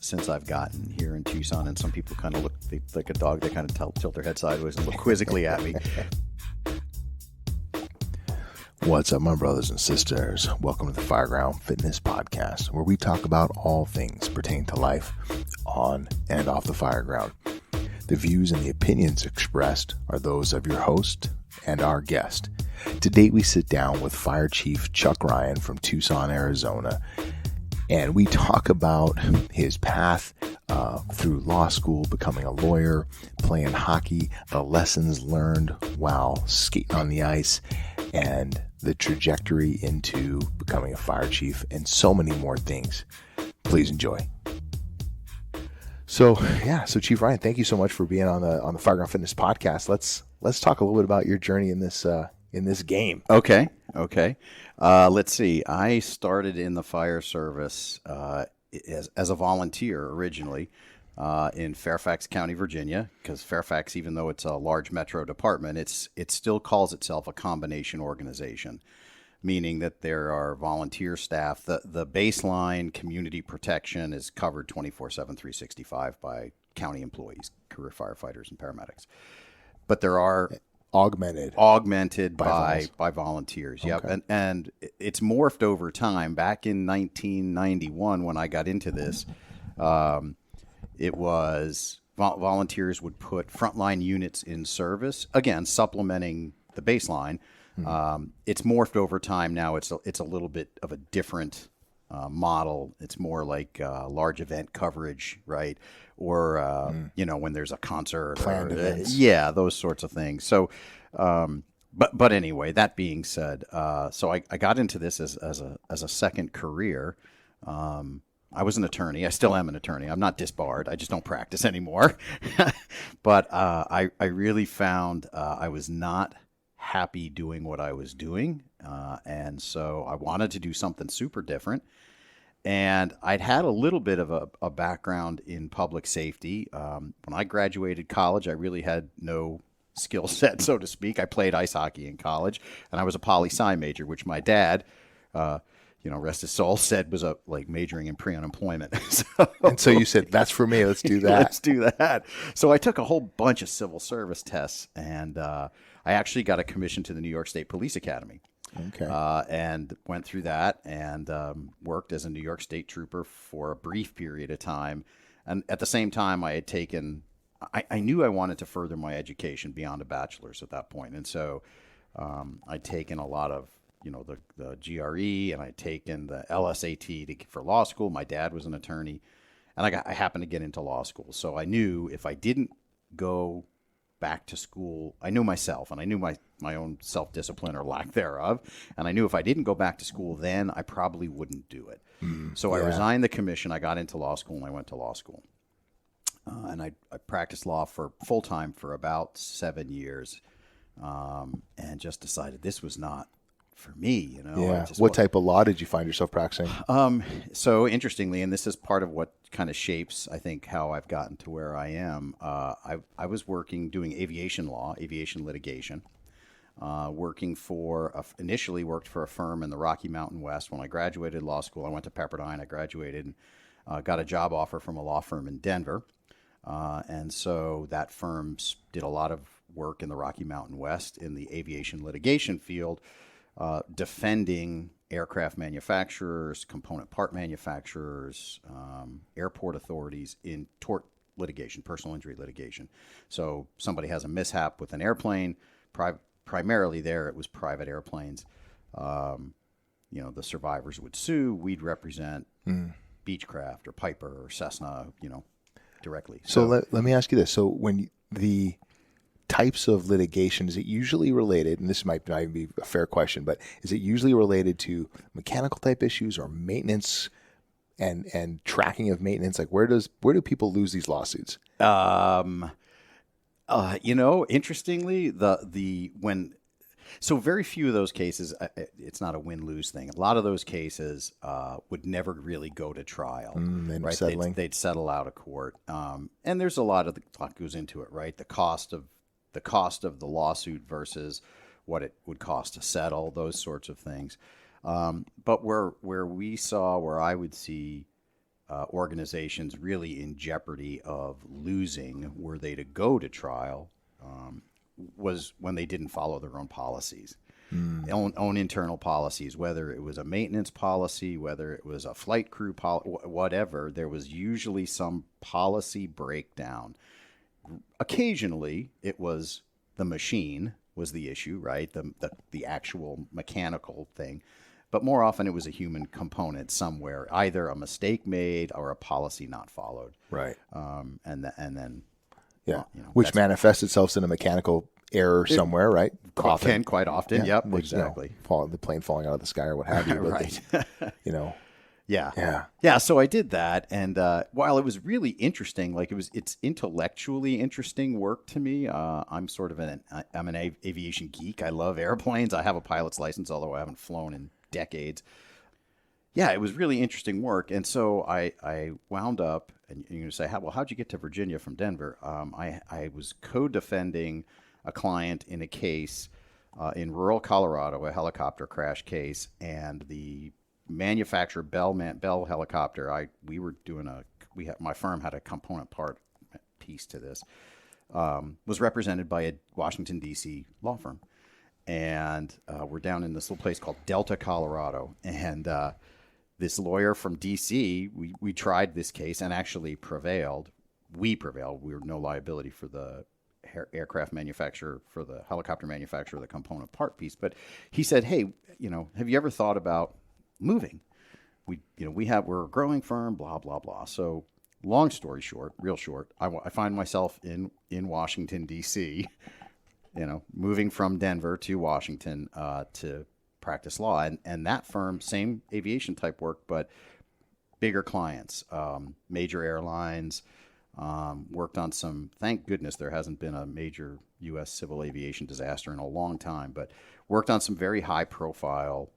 since I've gotten here in Tucson, and some people kind of look like a dog. They kind of tilt their head sideways and look quizzically at me. What's up, my brothers and sisters? Welcome to the Fireground Fitness Podcast, where we talk about all things pertaining to life on and off the fireground. The views and the opinions expressed are those of your host and our guest. Today, we sit down with Fire Chief Chuck Ryan from Tucson, Arizona, and we talk about his path through law school, becoming a lawyer, playing hockey, the lessons learned while skating on the ice, and the trajectory into becoming a fire chief, and so many more things. Please enjoy. So Chief Ryan, thank you so much for being on the Fireground Fitness Podcast. Let's talk a little bit about your journey in this game. Okay. Let's see. I started in the fire service as a volunteer originally in Fairfax County, Virginia, because Fairfax, even though it's a large metro department, it still calls itself a combination organization, meaning that there are volunteer staff. The baseline community protection is covered 24/7, 365 by county employees, career firefighters, and paramedics. But there are augmented by volunteers. Yep. Okay. And it's morphed over time. Back in 1991, when I got into this, it was volunteers would put frontline units in service, again, supplementing the baseline. It's morphed over time now. It's a little bit of a different model. It's more like large event coverage, right? Or, when there's a concert. Planned events. Yeah, those sorts of things. So, but anyway, that being said, so I got into this as a second career. I was an attorney. I still am an attorney. I'm not disbarred. I just don't practice anymore. But I really found I was not happy doing what I was doing. And so I wanted to do something super different. And I'd had a little bit of a background in public safety. When I graduated college, I really had no skill set, so to speak. I played ice hockey in college, and I was a poli-sci major, which my dad, rest his soul, said was like majoring in pre-unemployment. So you said, that's for me. Let's do that. Let's do that. So I took a whole bunch of civil service tests, and I actually got a commission to the New York State Police Academy. Okay. And went through that and worked as a New York State trooper for a brief period of time. And at the same time, I had taken, I knew I wanted to further my education beyond a bachelor's at that point. And so I'd taken a lot of, the GRE, and I'd taken the LSAT for law school. My dad was an attorney, and I happened to get into law school. So I knew if I didn't go back to school, I knew myself, and I knew my own self-discipline or lack thereof. And I knew if I didn't go back to school then, I probably wouldn't do it. So I resigned the commission. I got into law school, and I went to law school. And I practiced law for full-time for about 7 years, and just decided this was not for me. Yeah. What type of law did you find yourself practicing? So interestingly, and this is part of what kind of shapes, I think, how I've gotten to where I am. I was doing aviation law, aviation litigation, initially worked for a firm in the Rocky Mountain West. When I graduated law school, I went to Pepperdine. I graduated and got a job offer from a law firm in Denver. And so that firm did a lot of work in the Rocky Mountain West in the aviation litigation field, defending aircraft manufacturers, component part manufacturers, airport authorities in tort litigation, personal injury litigation. So somebody has a mishap with an airplane. Primarily there, it was private airplanes. The survivors would sue. We'd represent Beechcraft or Piper or Cessna, directly. So let me ask you this. So when the types of litigation, is it usually related, and this might not even be a fair question, but is it usually related to mechanical type issues or maintenance and tracking of maintenance? Like where do people lose these lawsuits? Interestingly, so very few of those cases, it's not a win-lose thing. A lot of those cases would never really go to trial, right? They'd settle out of court. And there's a lot goes into it, right? The cost of the lawsuit versus what it would cost to settle, those sorts of things. But where I would see organizations really in jeopardy of losing were they to go to trial was when they didn't follow their own policies, own internal policies, whether it was a maintenance policy, whether it was a flight crew policy, whatever. There was usually some policy breakdown. Occasionally, it was the machine was the issue, right? The actual mechanical thing. But more often it was a human component somewhere, either a mistake made or a policy not followed. Right. And then, Yeah. Which manifests itself in a mechanical error somewhere, right? Quite often. Yeah. Yep. Exactly. The plane falling out of the sky or what have you. Right. Yeah. Yeah. So I did that. And while it was really interesting, like it's intellectually interesting work to me. I'm sort of I'm an aviation geek. I love airplanes. I have a pilot's license, although I haven't flown in decades. Yeah, it was really interesting work. And so I wound up, and you're going to say, how'd you get to Virginia from Denver? I was co-defending a client in a case in rural Colorado, a helicopter crash case, and the manufacturer Bell helicopter. My firm had a component part piece to this. Was represented by a Washington D.C. law firm. And we're down in this little place called Delta, Colorado. And this lawyer from D.C., we tried this case and actually prevailed. We prevailed. We were no liability for the aircraft manufacturer, for the helicopter manufacturer, the component part piece. But he said, hey, have you ever thought about moving? We're a growing firm, blah, blah, blah. So long story short, real short, I find myself in Washington, D.C., moving from Denver to Washington to practice law. And that firm, same aviation type work, but bigger clients, major airlines, worked on some, thank goodness there hasn't been a major U.S. civil aviation disaster in a long time, but worked on some very high profile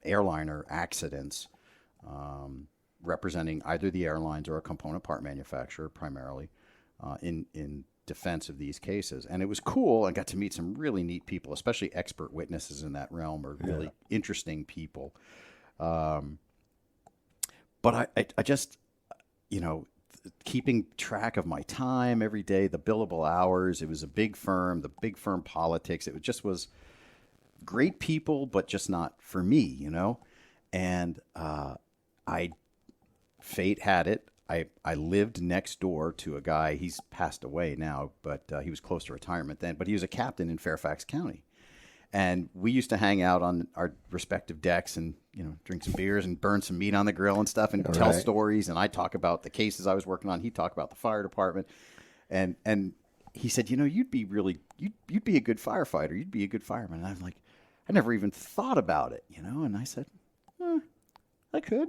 airliner accidents, representing either the airlines or a component part manufacturer primarily in defense of these cases. And it was cool. I got to meet some really neat people, especially expert witnesses in that realm are really interesting people. But I just, keeping track of my time every day, the billable hours, it was a big firm, the big firm politics. It just was great people, but just not for me, And fate had it. I lived next door to a guy. He's passed away now, but he was close to retirement then. But he was a captain in Fairfax County. And we used to hang out on our respective decks and, drink some beers and burn some meat on the grill and stuff and tell stories. And I talk about the cases I was working on. He talked about the fire department. And he said, you'd be a good firefighter. You'd be a good fireman. And I'm like, I never even thought about it, And I said, I could.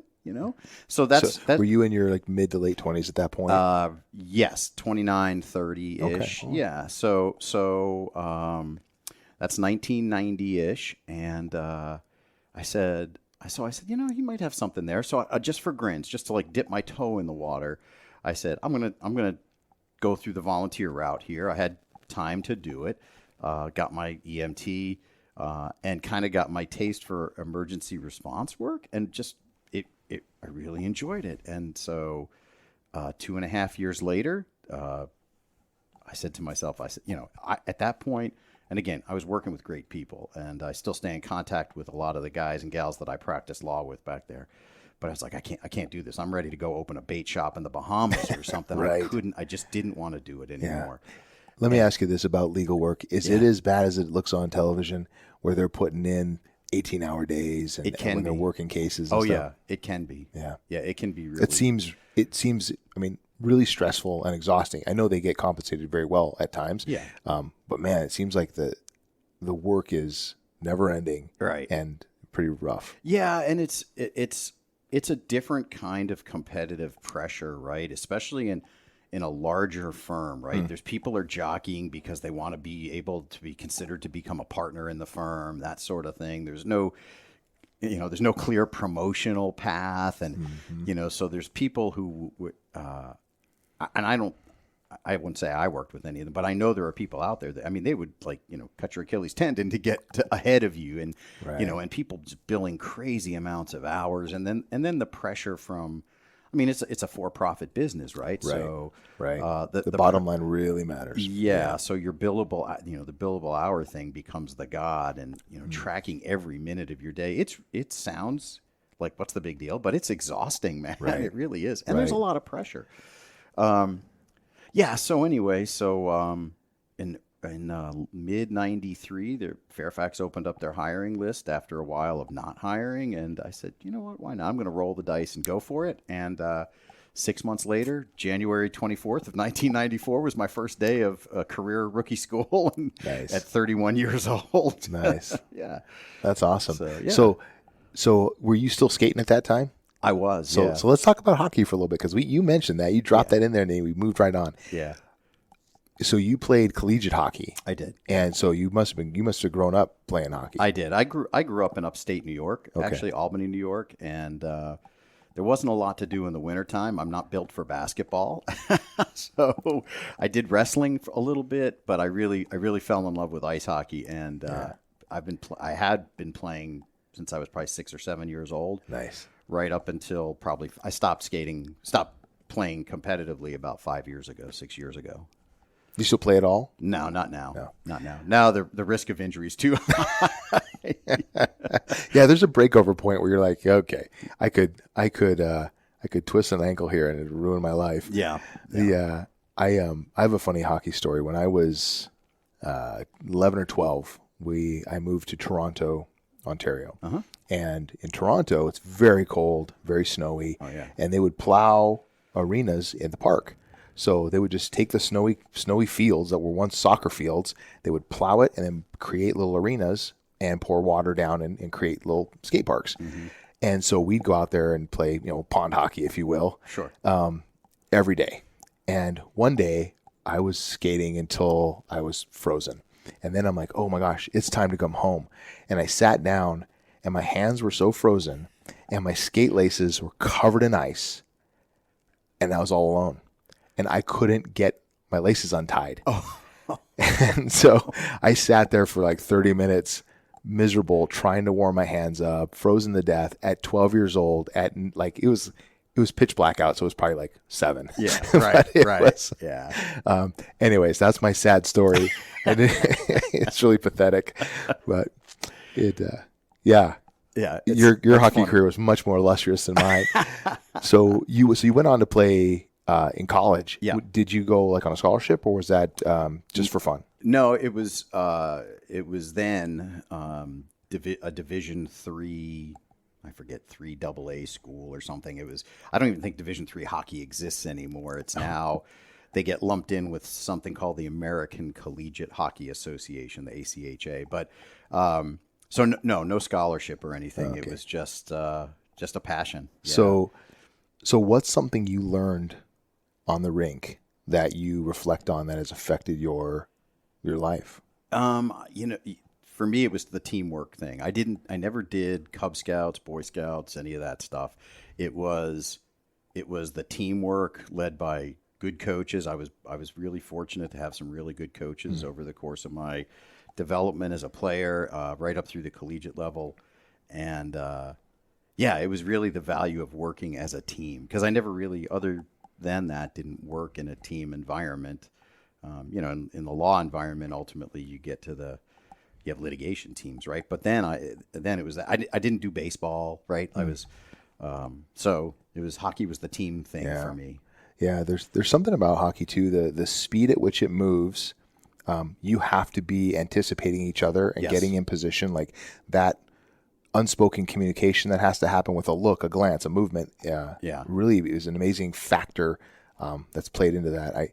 So were you in your mid to late 20s at that point? Yes, 29, 30-ish. Okay. Yeah. So that's 1990-ish. And I said, he might have something there. So just for grins, just to dip my toe in the water, I said, I'm going to go through the volunteer route here. I had time to do it. Got my EMT and kind of got my taste for emergency response work and just I really enjoyed it. And so 2.5 years later, I said to myself, at that point, and again, I was working with great people and I still stay in contact with a lot of the guys and gals that I practiced law with back there. But I was like, I can't do this. I'm ready to go open a bait shop in the Bahamas or something. Right. I just didn't want to do it anymore. Yeah. Let me ask you this about legal work. Is it as bad as it looks on television where they're putting in 18-hour days and when they're working cases and stuff? Yeah, it can be. Yeah. Yeah, it can be really. It seems, really stressful and exhausting. I know they get compensated very well at times. Yeah. But man, it seems like the work is never ending. Right. And pretty rough. Yeah, and it's a different kind of competitive pressure, right? Especially in a larger firm, right? There's people are jockeying because they want to be able to be considered to become a partner in the firm, that sort of thing. There's no clear promotional path. And, so there's people who, and I wouldn't say I worked with any of them, but I know there are people out there that, they would cut your Achilles tendon to get ahead of you and, and people just billing crazy amounts of hours. And then the pressure from I mean, it's a for-profit business, right? Right. So, Right. the bottom line really matters. yeah. So your billable, the billable hour thing becomes the god, and tracking every minute of your day. It sounds like what's the big deal, but it's exhausting, man. Right. It really is, and there's a Right. lot of pressure. Yeah. So anyway, in mid '93, Fairfax opened up their hiring list after a while of not hiring, and I said, you know what, why not? I'm going to roll the dice and go for it. And 6 months later, January 24th of 1994 was my first day of career rookie school, and Nice. at 31 years old. Nice. Yeah. That's awesome. So, yeah. So were you still skating at that time? I was. So Yeah. so let's talk about hockey for a little bit, because you mentioned that. You dropped that in there, and then we moved right on. Yeah. So you played collegiate hockey, I did. and so you must have grown up playing hockey. I did. I grew up in upstate New York, actually Albany, New York, and there wasn't a lot to do in the wintertime. I'm not built for basketball. So I did wrestling for a little bit, but I really fell in love with ice hockey, and I had been playing since I was probably 6 or 7 years old. Nice. Right up until probably I stopped playing competitively about 5 years ago, 6 years ago. You still play at all? No, not now. No. Not now. Now the risk of injury is too high. Yeah, there's a breakover point where you're like, okay, I could twist an ankle here and it'd ruin my life. Yeah. I have a funny hockey story. When I was 11 or 12, I moved to Toronto, Ontario. Uh-huh. And in Toronto, it's very cold, very snowy. Oh, yeah. And they would plow arenas in the park. So they would just take the snowy fields that were once soccer fields. They would plow it and then create little arenas and pour water down and create little skate parks. Mm-hmm. And so we'd go out there and play, pond hockey, if you will. Sure. Every day. And one day I was skating until I was frozen. And then I'm like, oh my gosh, it's time to come home. And I sat down and my hands were so frozen and my skate laces were covered in ice. And I was all alone. And I couldn't get my laces untied. Oh. And so I sat there for like 30 minutes, miserable, trying to warm my hands up, frozen to death at 12 years old. At like it was pitch black out, so it was probably like 7. Yeah, right. Yeah. Anyways, that's my sad story. And it's really pathetic, but yeah. Yeah. Your hockey career was much more illustrious than mine. So you went on to play in college. Yeah. Did you go like on a scholarship, or was that just for fun? No, it was then a Division III, I forget, 3 AA school or something. I don't even think Division III hockey exists anymore. It's now they get lumped in with something called the American Collegiate Hockey Association, the ACHA. But so no scholarship or anything. Okay. It was just a passion. Yeah. So what's something you learned on the rink that you reflect on that has affected your life? For me, it was the teamwork thing. I never did Cub Scouts, Boy Scouts, any of that stuff. It was the teamwork led by good coaches. I was really fortunate to have some really good coaches over the course of my development as a player, right up through the collegiate level. And it was really the value of working as a team, because I never really, other than that, didn't work in a team environment. In the law environment, ultimately you have litigation teams, right? But then it was I didn't do baseball, right? I was so it was hockey was the team thing for me. Yeah, there's something about hockey too, the speed at which it moves. You have to be anticipating each other and getting in position, like that unspoken communication that has to happen with a look, a glance, a movement. Really is an amazing factor that's played into that.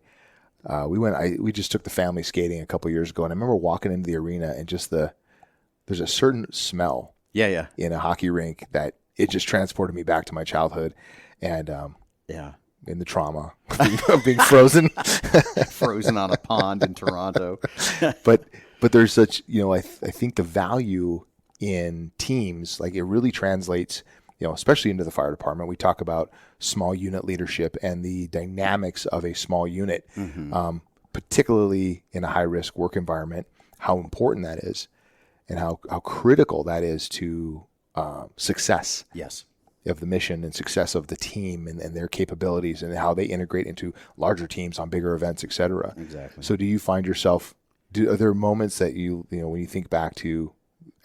We just took the family skating a couple years ago, and I remember walking into the arena and just there's a certain smell in a hockey rink that it just transported me back to my childhood and in the trauma of being frozen frozen on a pond in Toronto. but there's such, I think the value in teams, like it really translates, especially into the fire department. We talk about small unit leadership and the dynamics of a small unit, particularly in a high-risk work environment, how important that is and how critical that is to success. Yes. of the mission and success of the team and their capabilities and how they integrate into larger teams on bigger events, et cetera. Exactly. So do you find yourself, are there moments that when you think back to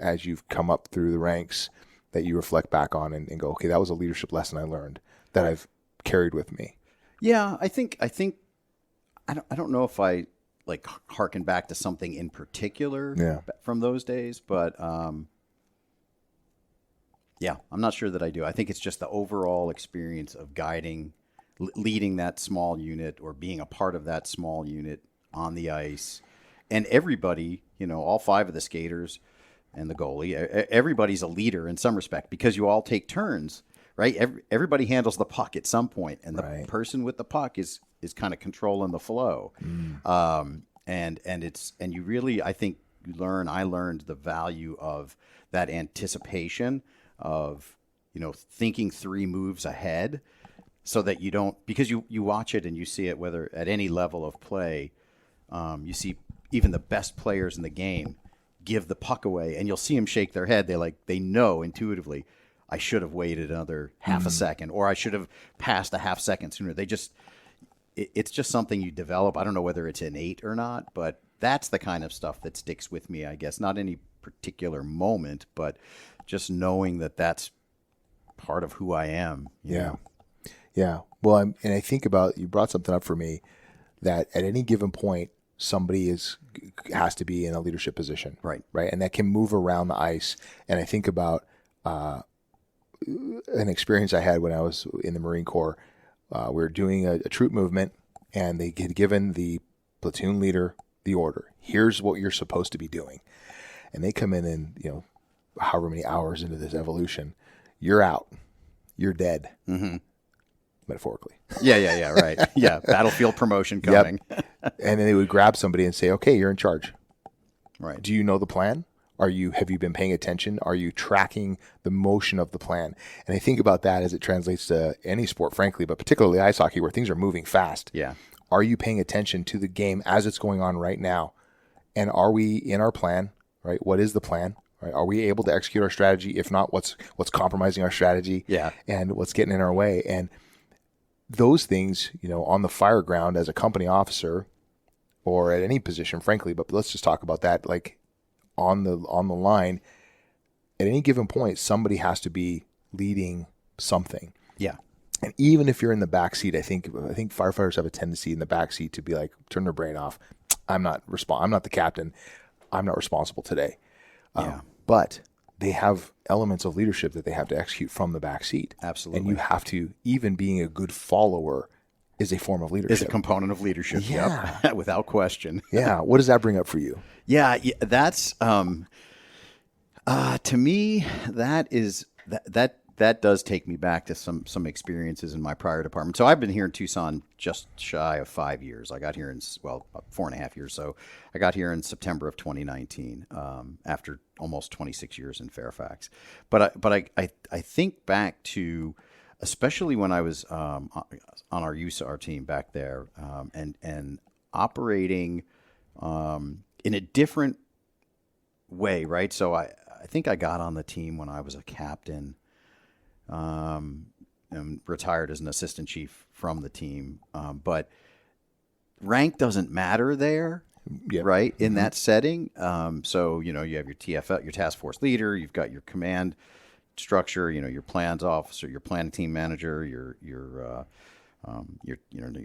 as you've come up through the ranks that you reflect back on and go, okay, that was a leadership lesson I learned that I've carried with me? Yeah, I think I don't know if I like harken back to something in particular from those days, but yeah, I'm not sure that I do. I think it's just the overall experience of leading that small unit or being a part of that small unit on the ice. And everybody, all 5 of the skaters and the goalie, everybody's a leader in some respect because you all take turns, right? Everybody handles the puck at some point, and the person with the puck is kind of controlling the flow. And you really, I think I learned the value of that anticipation of, thinking 3 moves ahead so that you don't, because you watch it and you see it, whether at any level of play, you see even the best players in the game give the puck away and you'll see them shake their head. They know intuitively, I should have waited another half a second, or I should have passed a half second sooner. It's just something you develop. I don't know whether it's innate or not, but that's the kind of stuff that sticks with me, I guess. Not any particular moment, but just knowing that that's part of who I am. You know? Yeah. Well, I think about, you brought something up for me that at any given point, somebody has to be in a leadership position. Right. And that can move around the ice. And I think about an experience I had when I was in the Marine Corps. We were doing a troop movement, and they had given the platoon leader the order. Here's what you're supposed to be doing. And they come in and, however many hours into this evolution, you're out. You're dead. Mm-hmm. Metaphorically. Yeah, right. Yeah, battlefield promotion coming. Yep. And then they would grab somebody and say, okay, you're in charge. Right. Do you know the plan? Have you been paying attention? Are you tracking the motion of the plan? And I think about that as it translates to any sport, frankly, but particularly ice hockey, where things are moving fast. Yeah. Are you paying attention to the game as it's going on right now? And are we in our plan, right? What is the plan? Right? Are we able to execute our strategy? If not, what's compromising our strategy? Yeah. And what's getting in our way? And those things, on the fire ground as a company officer or at any position, frankly, but let's just talk about that, like on the line, at any given point, somebody has to be leading something. Yeah. And even if you're in the back seat, I think firefighters have a tendency in the back seat to be like, turn their brain off. I'm not the captain. I'm not responsible today. But they have elements of leadership that they have to execute from the back seat. Absolutely. And you have to, even being a good follower is a form of leadership. Is a component of leadership. Yeah. Yep. Without question. Yeah. What does that bring up for you? Yeah, that's to me that does take me back to some experiences in my prior department. So I've been here in Tucson just shy of 5 years. I got here in 4.5 years. So I got here in September of 2019 after almost 26 years in Fairfax. But I think back to, especially when I was on our USAR team back there and operating in a different way, right? So I think I got on the team when I was a captain, and retired as an assistant chief from the team. But rank doesn't matter there, right? In that setting. So, you have your TFL, your task force leader, you've got your command structure, your plans officer, your planning team manager, your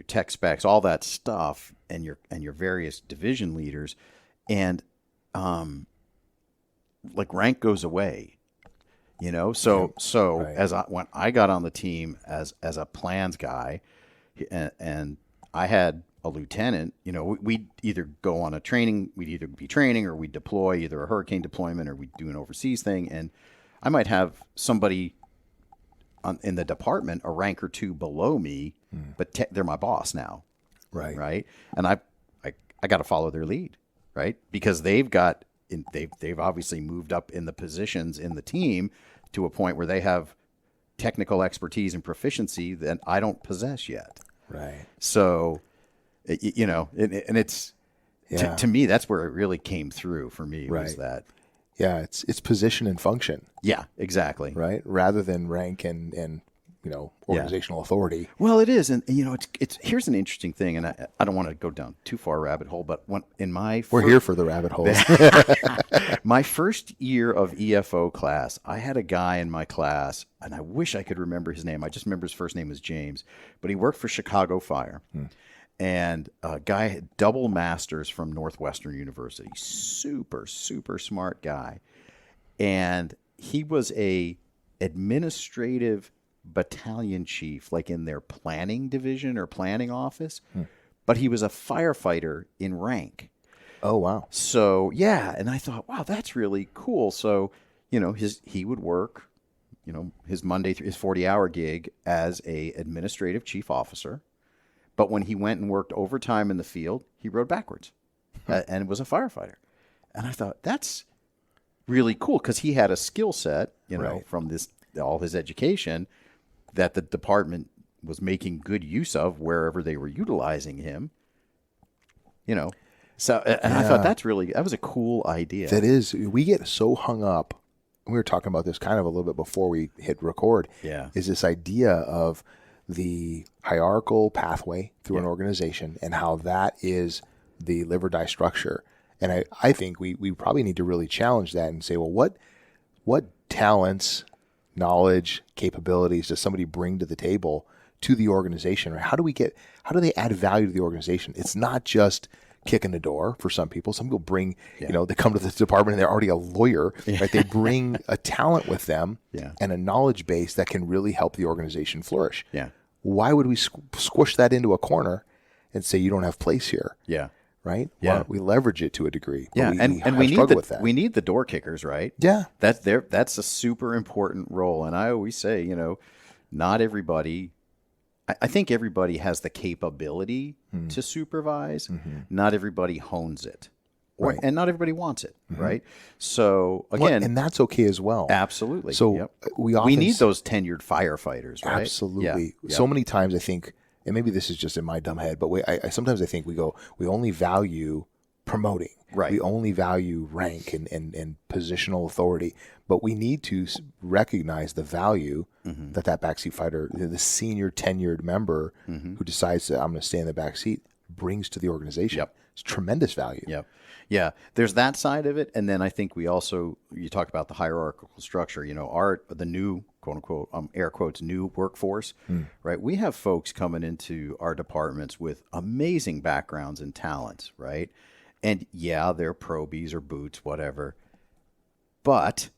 tech specs, all that stuff, and your various division leaders. And like rank goes away, so right. When I got on the team as a plans guy, and I had a lieutenant, we'd either go on we'd either be training or we'd deploy, either a hurricane deployment or we'd do an overseas thing. And I might have somebody in the department a rank or two below me, but they're my boss now. Right. And I got to follow their lead, right? Because they've obviously moved up in the positions in the team to a point where they have technical expertise and proficiency that I don't possess yet. Right. So, and it's, to me, that's where it really came through for me, was that. Yeah, it's position and function, Yeah, exactly. right? Rather than rank and organizational authority. Well, it is, and it's here's an interesting thing, and I don't want to go down too far a rabbit hole, but We're here for the rabbit holes. my first year of EFO class, I had a guy in my class, and I wish I could remember his name. I just remember his first name was James, but he worked for Chicago Fire. And a guy had double masters from Northwestern University. Super, super smart guy. And he was a administrative battalion chief, like in their planning division or planning office. But he was a firefighter in rank. Oh, wow. So, yeah. And I thought, wow, that's really cool. So, he would work, his Monday through his 40-hour gig as a administrative chief officer. But when he went and worked overtime in the field, he rode backwards and was a firefighter. And I thought, that's really cool because he had a skill set, from all his education that the department was making good use of wherever they were utilizing him. So, and I thought that was a cool idea. That is, we get so hung up. We were talking about this kind of a little bit before we hit record. Yeah. Is this idea of the hierarchical pathway through an organization and how that is the live or die structure. And I think we probably need to really challenge that and say, well, what talents, knowledge, capabilities does somebody bring to the table to the organization? Or how do they add value to the organization? It's not just kicking the door for some people. Some people bring, they come to the department and they're already a lawyer, right? They bring a talent with them and a knowledge base that can really help the organization flourish. Yeah. Why would we squish that into a corner and say you don't have place here? Yeah. Right? Yeah. Why don't we leverage it to a degree? Yeah. And we need the door kickers, right? Yeah. That's a super important role. And I always say, not everybody, I think everybody has the capability to supervise. Not everybody hones it. And not everybody wants it, right? So again, and that's okay as well. Absolutely. So we need those tenured firefighters, right? Absolutely. Yeah. So many times I think, and maybe this is just in my dumb head, but sometimes I think we only value promoting. Right. We only value rank and positional authority, but we need to recognize the value that backseat fighter, the senior tenured member who decides that I'm going to stay in the backseat, brings to the organization. Yep. It's tremendous value. Yep. Yeah, there's that side of it, and then I think we also, you talk about the hierarchical structure. The new quote unquote air quotes new workforce, right? We have folks coming into our departments with amazing backgrounds and talents, right? And they're probies or boots, whatever. But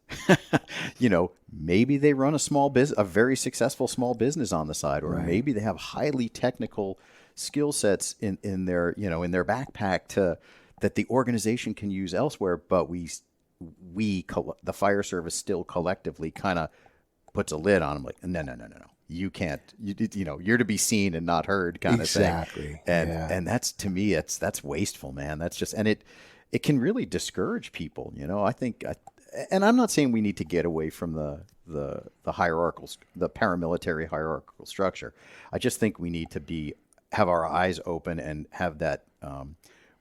maybe they run a very successful small business on the side, or maybe they have highly technical skill sets in their backpack that the organization can use elsewhere, but the fire service still collectively kind of puts a lid on them, like no, you can't, you're to be seen and not heard, kind of thing. Exactly. And that's, to me, that's wasteful, man. That's just, and it can really discourage people. I think, and I'm not saying we need to get away from the hierarchical, the paramilitary hierarchical structure. I just think we need to have our eyes open and have that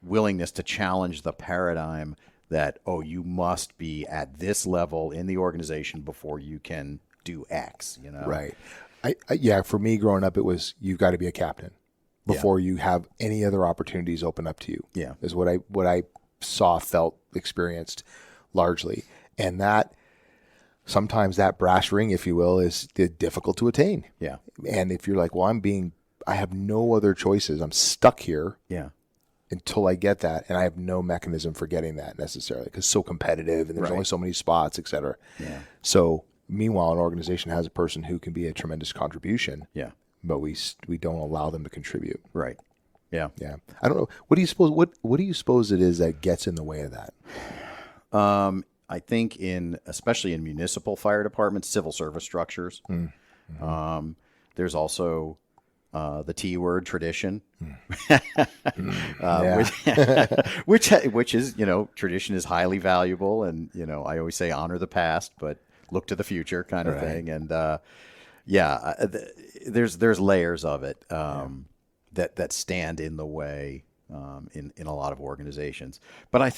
willingness to challenge the paradigm that, you must be at this level in the organization before you can do X, Right. For me growing up, it was, you've got to be a captain before you have any other opportunities open up to you. Yeah. Is what I saw, felt, experienced largely. And that sometimes that brass ring, if you will, is difficult to attain. Yeah. And if you're like, well, I have no other choices. I'm stuck here. Yeah. Until I get that, and I have no mechanism for getting that necessarily because it's so competitive and there's only so many spots, et cetera. Yeah. So meanwhile, an organization has a person who can be a tremendous contribution. Yeah. But we don't allow them to contribute. Right. Yeah. Yeah. I don't know. What do you suppose? What do you suppose it is that gets in the way of that? I think especially in municipal fire departments, civil service structures. There's also the T word, tradition, which is, tradition is highly valuable. And, I always say honor the past, but look to the future kind of thing. And, there's layers of it that stand in the way in a lot of organizations. But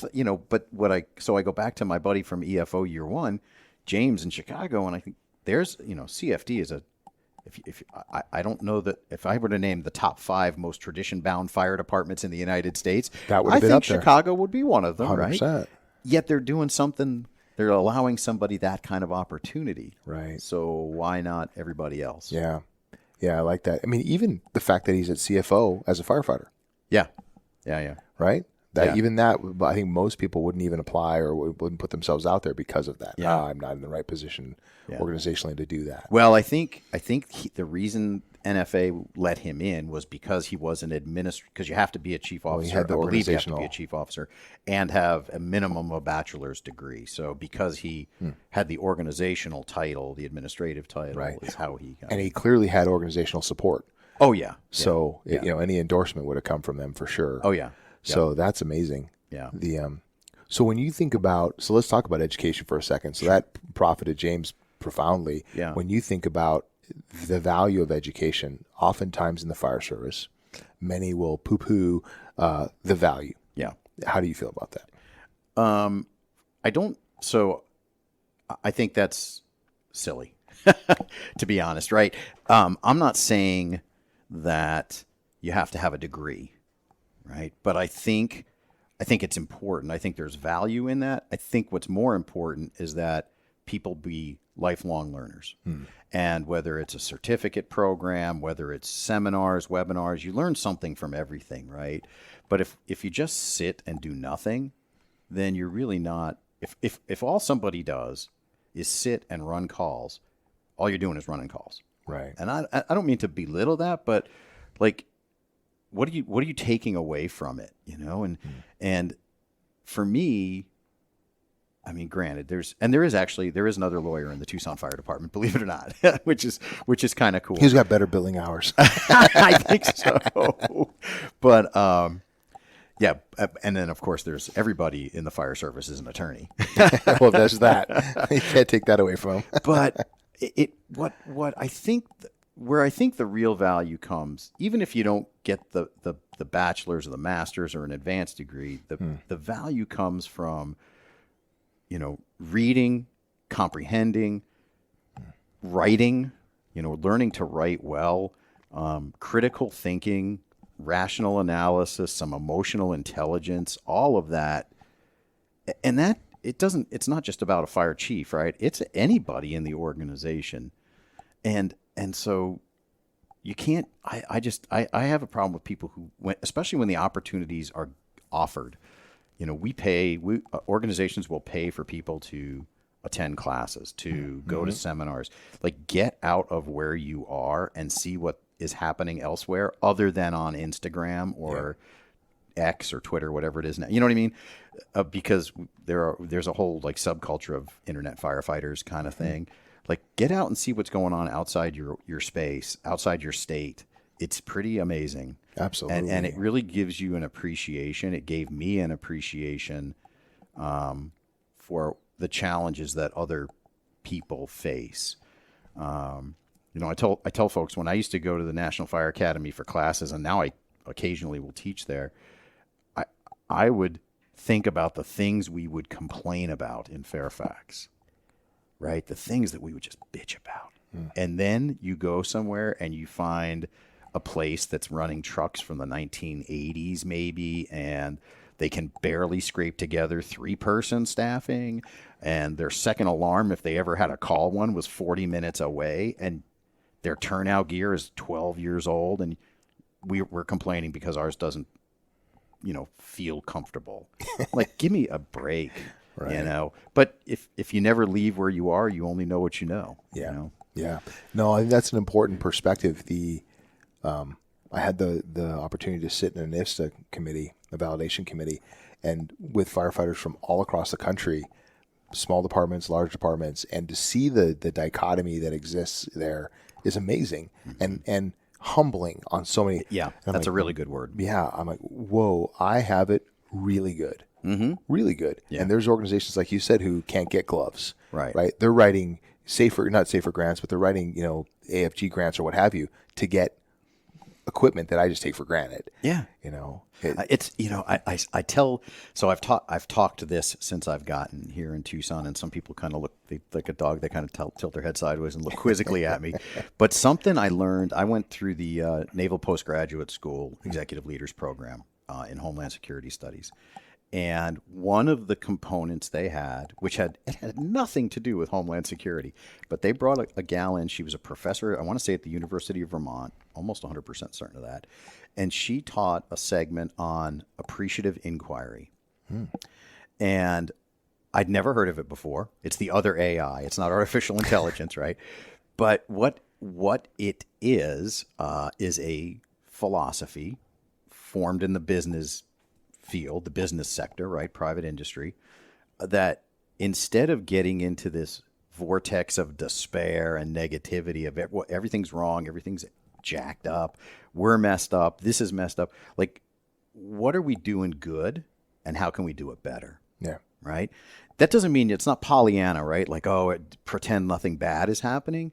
so I go back to my buddy from EFO year one, James in Chicago, and I think there's, CFD is I don't know that if I were to name the top 5 most tradition-bound fire departments in the United States, that would have been up there. Chicago would be one of them, 100%. right? Yet they're doing something. They're allowing somebody that kind of opportunity, right? So why not everybody else? Yeah, I like that. I mean, even the fact that he's at CFO as a firefighter. Yeah. Right. Even that, I think most people wouldn't even apply or wouldn't put themselves out there because of that. Yeah. I'm not in the right position organizationally to do that. Well, I think the reason NFA let him in was because he was an administrator, because you have to be a chief officer. He had the I believe you have to organizational be a chief officer and have a minimum of a bachelor's degree. So because he had the organizational title, the administrative title is how he got and he clearly had organizational support. Oh, yeah. So, any endorsement would have come from them for sure. Oh, yeah. So that's amazing. Yeah. So when you think about, let's talk about education for a second. So that profited James profoundly. Yeah. When you think about the value of education, oftentimes in the fire service, many will poo-poo the value. Yeah. How do you feel about that? I think that's silly, to be honest, right? I'm not saying that you have to have a degree, right? But I think it's important. I think there's value in that. I think what's more important is that people be lifelong learners. And whether it's a certificate program, whether it's seminars, webinars, you learn something from everything, right? But if you just sit and do nothing, then you're really not. If all somebody does is sit and run calls, all you're doing is running calls. Right. And I don't mean to belittle that, but like, what are you taking away from it? And for me, I mean, granted, there is another lawyer in the Tucson Fire Department, believe it or not, which is kind of cool. He's got better billing hours. I think so. But yeah, and then of course there's everybody in the fire service is an attorney. Well, there's that. You can't take that away from him. But what I think where I think the real value comes, even if you don't get the bachelor's or the master's or an advanced degree, the value comes from reading, comprehending, writing, learning to write well, critical thinking, rational analysis, some emotional intelligence, all of that. And that it's not just about a fire chief, right? It's anybody in the organization. And so you can't, I have a problem with people who, especially when the opportunities are offered, organizations will pay for people to attend classes, to go to seminars, like get out of where you are and see what is happening elsewhere other than on Instagram or X or Twitter, whatever it is now. You know what I mean? Because there's a whole like subculture of internet firefighters kind of thing. Like get out and see what's going on outside your space, outside your state. It's pretty amazing. Absolutely. And it really gives you an appreciation. It gave me an appreciation for the challenges that other people face. I tell folks when I used to go to the National Fire Academy for classes, and now I occasionally will teach there, I would think about the things we would complain about in Fairfax, right? The things that we would just bitch about. And then you go somewhere and you find a place that's running trucks from the 1980s maybe, and they can barely scrape together 3-person staffing, and their second alarm, if they ever had to call one, was 40 minutes away, and their turnout gear is 12 years old, and we're complaining because ours doesn't, feel comfortable. Like, give me a break, right. But if you never leave where you are, you only know what you know. Yeah. Yeah. No, I think that's an important perspective. I had the opportunity to sit in an IFSTA committee, a validation committee, and with firefighters from all across the country, small departments, large departments, and to see the dichotomy that exists there is amazing and humbling on so many. Yeah, that's a really good word. Yeah, I'm like, whoa, I have it really good. Really good. Yeah. And there's organizations, like you said, who can't get gloves. Right. They're writing not safer grants, but they're writing, AFG grants or what have you to get equipment that I just take for granted. Yeah. It's, I tell, so I've talked to this since I've gotten here in Tucson, and some people kind of look like a dog. They kind of tilt their head sideways and look quizzically at me. But something I learned, I went through the Naval Postgraduate School Executive Leaders Program in Homeland Security Studies. And one of the components they had, it had nothing to do with Homeland Security, but they brought a gal in. She was a professor, I want to say at the University of Vermont, almost 100% certain of that. And she taught a segment on appreciative inquiry. And I'd never heard of it before. It's the other AI. It's not artificial intelligence, right? But what it is a philosophy formed in the business field, the business sector, right? Private industry, that instead of getting into this vortex of despair and negativity of everything's wrong, everything's jacked up, we're messed up, this is messed up. Like, what are we doing good and how can we do it better? Yeah. Right? That doesn't mean it's not Pollyanna, right? Like, pretend nothing bad is happening.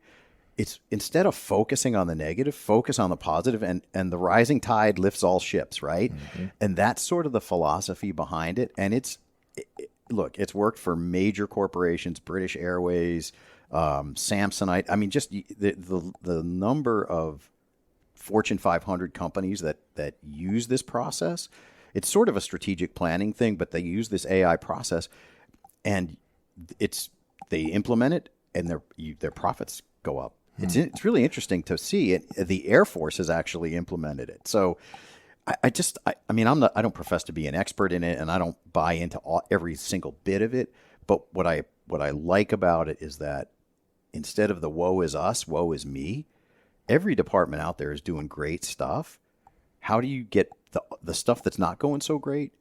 It's instead of focusing on the negative, focus on the positive, and the rising tide lifts all ships, right? Mm-hmm. And that's sort of the philosophy behind it. And it's worked for major corporations, British Airways, Samsonite. I mean, just the number of Fortune 500 companies that use this process. It's sort of a strategic planning thing, but they use this AI process, and they implement it, and their profits go up. It's really interesting to see it. The Air Force has actually implemented it. So I don't profess to be an expert in it, and I don't buy into every single bit of it. But what I like about it is that instead of the woe is us, woe is me, every department out there is doing great stuff. How do you get the stuff that's not going so great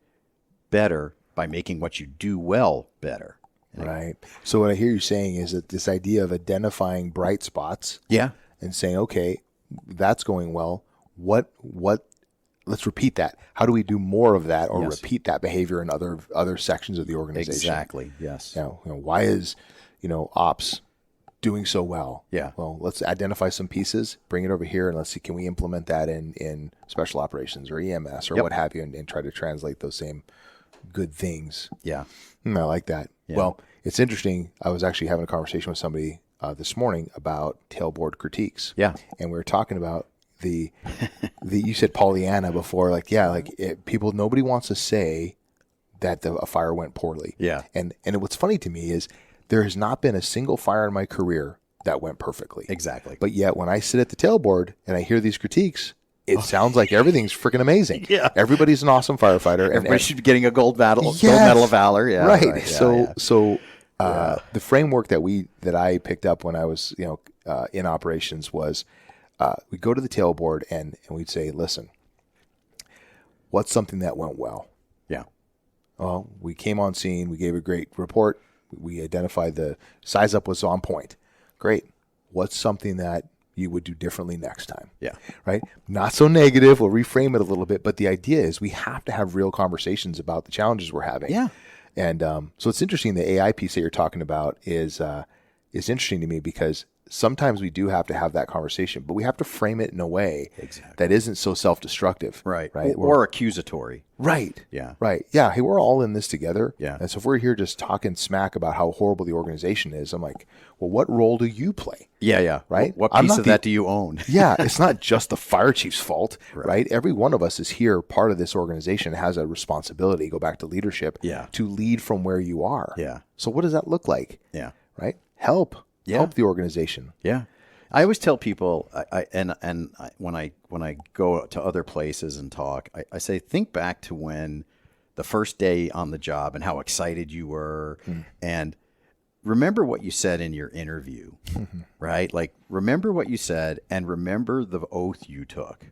better by making what you do well better? Right. So what I hear you saying is that this idea of identifying bright spots, and saying, okay, that's going well. What? Let's repeat that. How do we do more of that, or repeat that behavior in other sections of the organization? Exactly. Yes. Why is ops doing so well? Yeah. Well, let's identify some pieces, bring it over here, and let's see, can we implement that in special operations or EMS or what have you, and try to translate those same good things. Yeah. I like that. Yeah. Well, it's interesting. I was actually having a conversation with somebody this morning about tailboard critiques. Yeah. And we were talking about the you said Pollyanna before, people, nobody wants to say that a fire went poorly. Yeah. And what's funny to me is there has not been a single fire in my career that went perfectly. Exactly. But yet when I sit at the tailboard and I hear these critiques, it sounds like everything's freaking amazing. Yeah. Everybody's an awesome firefighter. Everybody should be getting a gold medal of valor. Yeah. Right. So the framework that I picked up when I was, in operations was, we'd go to the tailboard and we'd say, listen, what's something that went well? Yeah. Well, we came on scene. We gave a great report. We identified the size up was on point. Great. What's something that you would do differently next time? Yeah. Right? Not so negative. We'll reframe it a little bit. But the idea is we have to have real conversations about the challenges we're having. Yeah. And so it's interesting. The AI piece that you're talking about is interesting to me because sometimes we do have to have that conversation, but we have to frame it in a way that isn't so self-destructive. Right. Or accusatory. Right. Yeah. Right. Yeah. Hey, we're all in this together. Yeah. And so if we're here just talking smack about how horrible the organization is, I'm like, well, what role do you play? Yeah. Yeah. Right. What piece of that do you own? Yeah. It's not just the fire chief's fault, right? Every one of us is here, part of this organization, has a responsibility, go back to leadership, to lead from where you are. Yeah. So what does that look like? Yeah. Right. Help the organization. Yeah. I always tell people, when I go to other places and talk, I say, think back to when the first day on the job and how excited you were, and remember what you said in your interview, right? Like, remember what you said and remember the oath you took.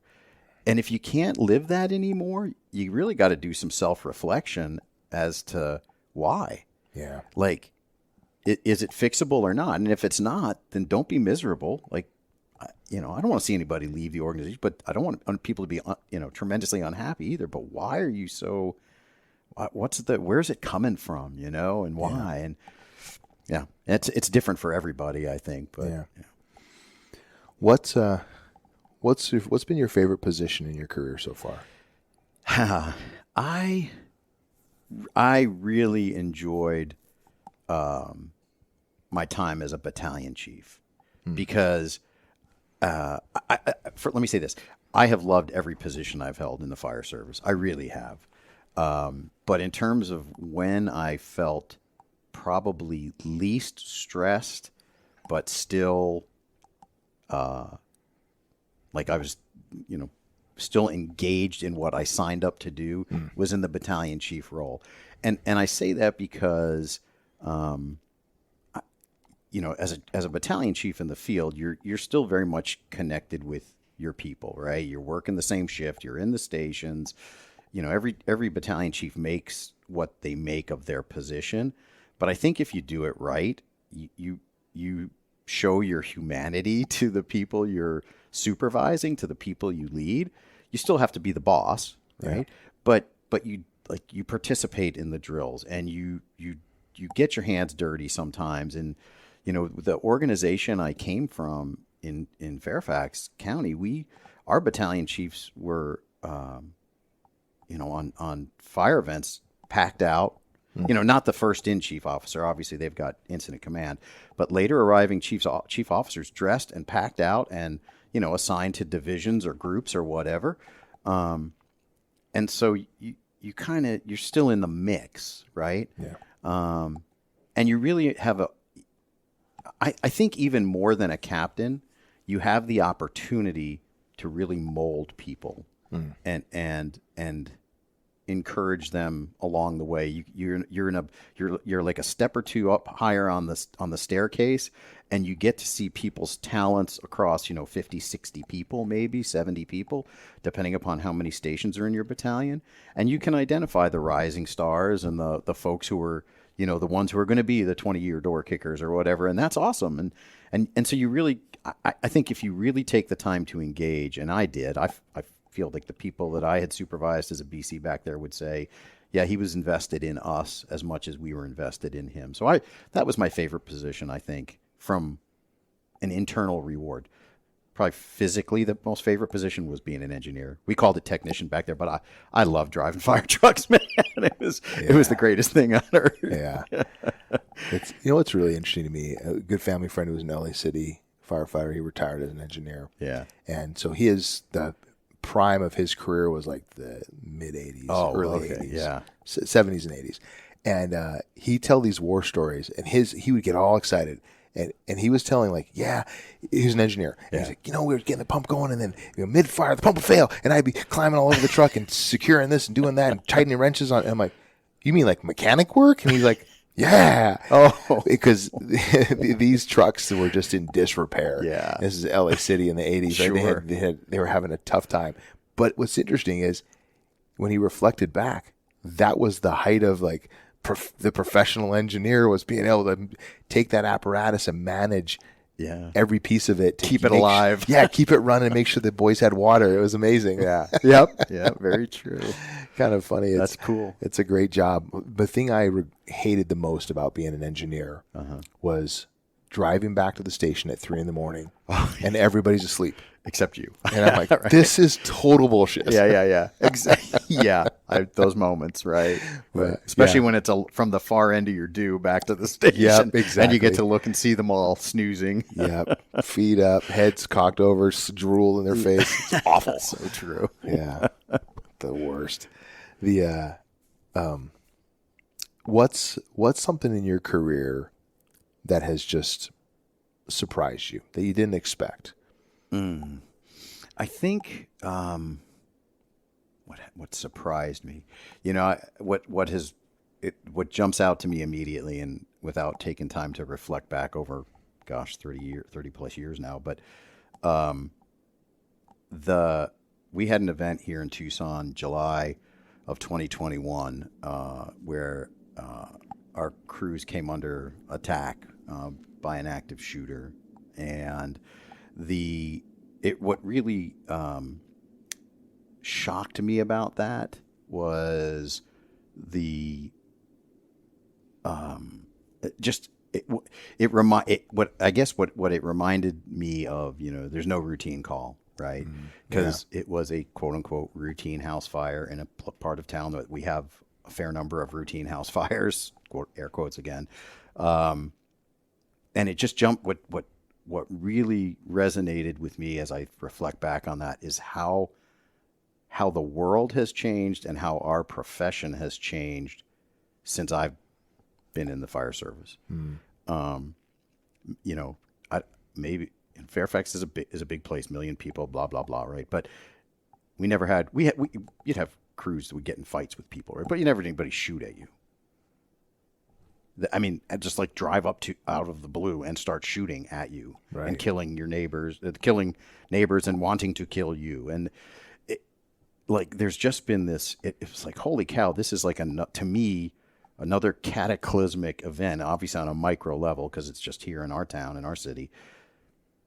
And if you can't live that anymore, you really got to do some self-reflection as to why. Yeah. Like, is it fixable or not? And if it's not, then don't be miserable. Like, I don't want to see anybody leave the organization, but I don't want people to be, tremendously unhappy either. But why are you so? Where's it coming from? And why? And it's different for everybody, I think. But what's What's been your favorite position in your career so far? I really enjoyed my time as a battalion chief because let me say this. I have loved every position I've held in the fire service. I really have. But in terms of when I felt probably least stressed, but still like I was, still engaged in what I signed up to do was in the battalion chief role. And I say that because, as a battalion chief in the field, you're still very much connected with your people, right? You're working the same shift. You're in the stations. Every battalion chief makes what they make of their position. But I think if you do it right, you show your humanity to the people you're supervising, to the people you lead. You still have to be the boss, right? Yeah. But you participate in the drills, and you get your hands dirty sometimes. And the organization I came from in Fairfax County, our battalion chiefs were on fire events packed out. Not the first in chief officer. Obviously, they've got incident command, but later arriving chief officers dressed and packed out and assigned to divisions or groups or whatever. And so you're still in the mix, right? Yeah. And you really have I think even more than a captain, you have the opportunity to really mold people and encourage them along the way. You're like a step or two up higher on the staircase, and you get to see people's talents across 50, 60 people, maybe 70 people, depending upon how many stations are in your battalion. And you can identify the rising stars and the folks who are the ones who are going to be the 20-year door kickers or whatever, and that's awesome. And so you really, I think if you really take the time to engage, and I did, I feel like the people that I had supervised as a BC back there would say, yeah, he was invested in us as much as we were invested in him. So that was my favorite position, I think, from an internal reward. Probably physically, the most favorite position was being an engineer. We called it technician back there, but I love driving fire trucks, man. It was the greatest thing on earth. Yeah. It's what's really interesting to me. A good family friend who was an LA City firefighter. He retired as an engineer. Yeah. And so the prime of his career was like the mid 80s, early 80s, yeah, 70s and 80s. And he'd tell these war stories, and he would get all excited. And he was telling he was an engineer. And he's like, we were getting the pump going, and then mid-fire, the pump would fail, and I'd be climbing all over the truck and securing this and doing that and tightening wrenches on. And I'm like, you mean like mechanic work? And he's like, yeah. Oh, because these trucks were just in disrepair. Yeah. This is LA City in the 80s. Sure. They were having a tough time. But what's interesting is when he reflected back, that was the height of the professional engineer was being able to take that apparatus and manage every piece of it. Keep it alive. Keep it running and make sure the boys had water. It was amazing. Yeah. Yep. Yeah, very true. Kind of funny. That's cool. It's a great job. The thing I hated the most about being an engineer was driving back to the station at 3 a.m. and everybody's asleep. Except you. And I'm like, right. This is total bullshit. Yeah. Exactly. Yeah. Those moments, right? But especially when it's from the far end of your due back to the station. Yep, exactly. And you get to look and see them all snoozing. Yep. Feet up, heads cocked over, drool in their face. It's awful. So true. Yeah. The worst. What's something in your career that has just surprised you that you didn't expect? I think what surprised me, what jumps out to me immediately, and without taking time to reflect back over, 30 plus years now, but we had an event here in Tucson, July of 2021, where our crews came under attack by an active shooter, and what really shocked me about that was what it reminded me of, there's no routine call. right? Because it was a quote unquote routine house fire in a part of town that we have a fair number of routine house fires, quote, air quotes again. And it just jumped. What really resonated with me as I reflect back on that is how the world has changed and how our profession has changed since I've been in the fire service. You know, maybe Fairfax is a big place, million people, blah blah blah, right? But we never had you'd have crews that would get in fights with people, right? But you never had anybody shoot at you. I mean, just like drive up to out of the blue and start shooting at you and killing your neighbors, and wanting to kill you. And like, there's just been this. It was like, holy cow, this is like to me another cataclysmic event. Obviously on a micro level because it's just here in our town, in our city,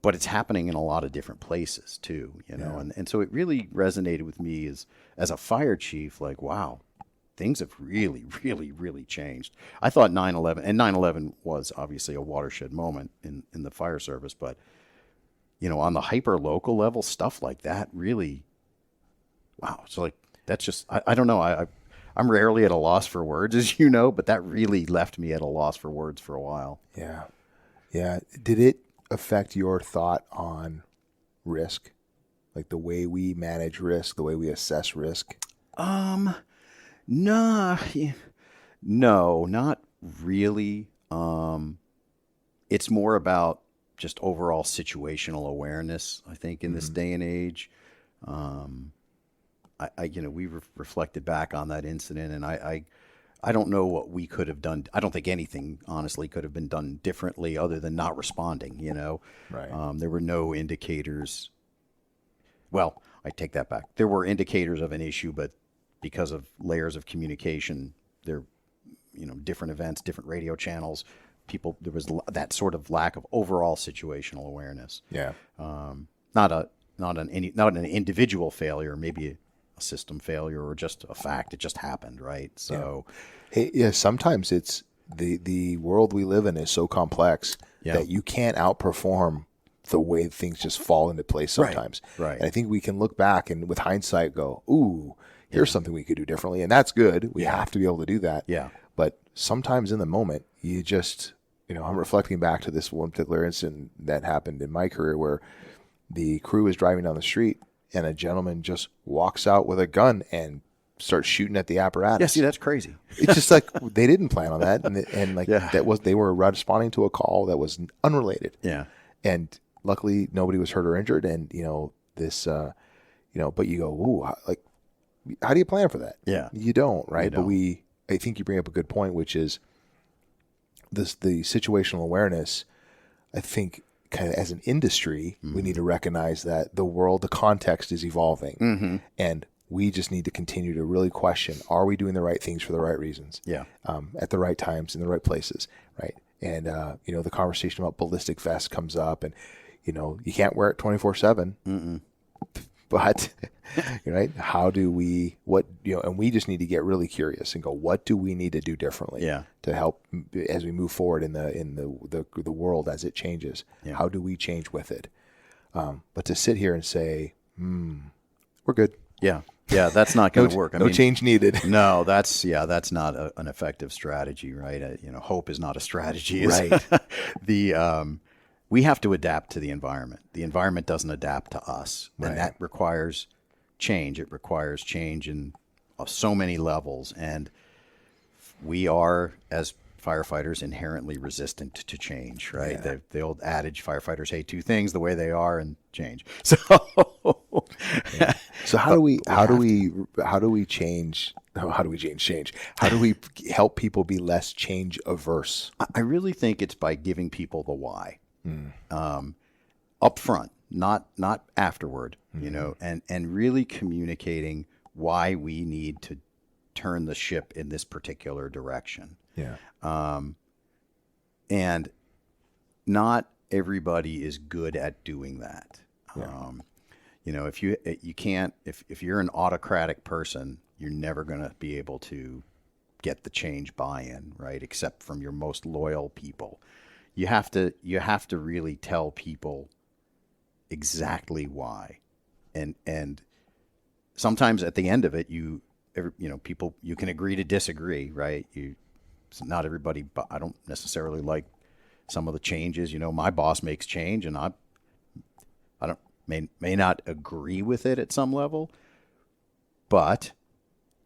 but it's happening in a lot of different places too. You know, and so it really resonated with me as a fire chief. Like, wow. Things have really, really, really changed. I thought 9/11 was obviously a watershed moment in the fire service, but, you know, on the hyper local level, stuff like that really, wow. So like, that's just, I don't know. I'm rarely at a loss for words, as you know, but that really left me at a loss for words for a while. Yeah. Yeah. Did it affect your thought on risk? Like the way we manage risk, the way we assess risk? No, not really. It's more about just overall situational awareness, I think, in this day and age. We reflected back on that incident, and I don't know what we could have done. I don't think anything, honestly, could have been done differently other than not responding, you know? Right. There were no indicators. Well, I take that back. There were indicators of an issue, but because of layers of communication, there, you know, different events, different radio channels, there was that sort of lack of overall situational awareness. Yeah. Not an individual failure, maybe a system failure or just a fact. It just happened, right? So, hey, yeah, sometimes it's the world we live in is so complex that you can't outperform the way things just fall into place sometimes. Right. And I think we can look back and with hindsight go, ooh, here's something we could do differently. And that's good. We have to be able to do that. Yeah. But sometimes in the moment, you just, you know, I'm reflecting back to this one particular incident that happened in my career where the crew is driving down the street and a gentleman just walks out with a gun and starts shooting at the apparatus. Yeah, see, that's crazy. It's just like they didn't plan on that. They were responding to a call that was unrelated. Yeah. And luckily nobody was hurt or injured. And, you know, but you go, ooh, how do you plan for that? Yeah. You don't, right? You don't. But I think you bring up a good point, which is the situational awareness. I think kind of as an industry, we need to recognize that the context is evolving, and we just need to continue to really question: are we doing the right things for the right reasons? Yeah. At the right times in the right places, right? And the conversation about ballistic vests comes up, and you can't wear it 24/7. But right, how do we? And we just need to get really curious and go, what do we need to do differently to help as we move forward in the world as it changes? Yeah. How do we change with it? But to sit here and say, we're good. Yeah, that's not going to work. No change needed. No, that's not an effective strategy, right? Hope is not a strategy, right? We have to adapt to the environment. The environment doesn't adapt to us, and that requires change. It requires change in so many levels, and we are, as firefighters, inherently resistant to change, right? Yeah. The old adage, firefighters hate two things: the way they are and change. So, So how do we change? How do we change? How do we help people be less change averse? I really think it's by giving people the why. Up front, not afterward, and really communicating why we need to turn the ship in this particular direction. Yeah. And not everybody is good at doing that. Yeah. If you're an autocratic person, you're never going to be able to get the change buy-in, right? Except from your most loyal people. You have to really tell people exactly why. and sometimes at the end of it, people, you can agree to disagree, right? So not everybody, but I don't necessarily like some of the changes. My boss makes change, and I don't may not agree with it at some level, but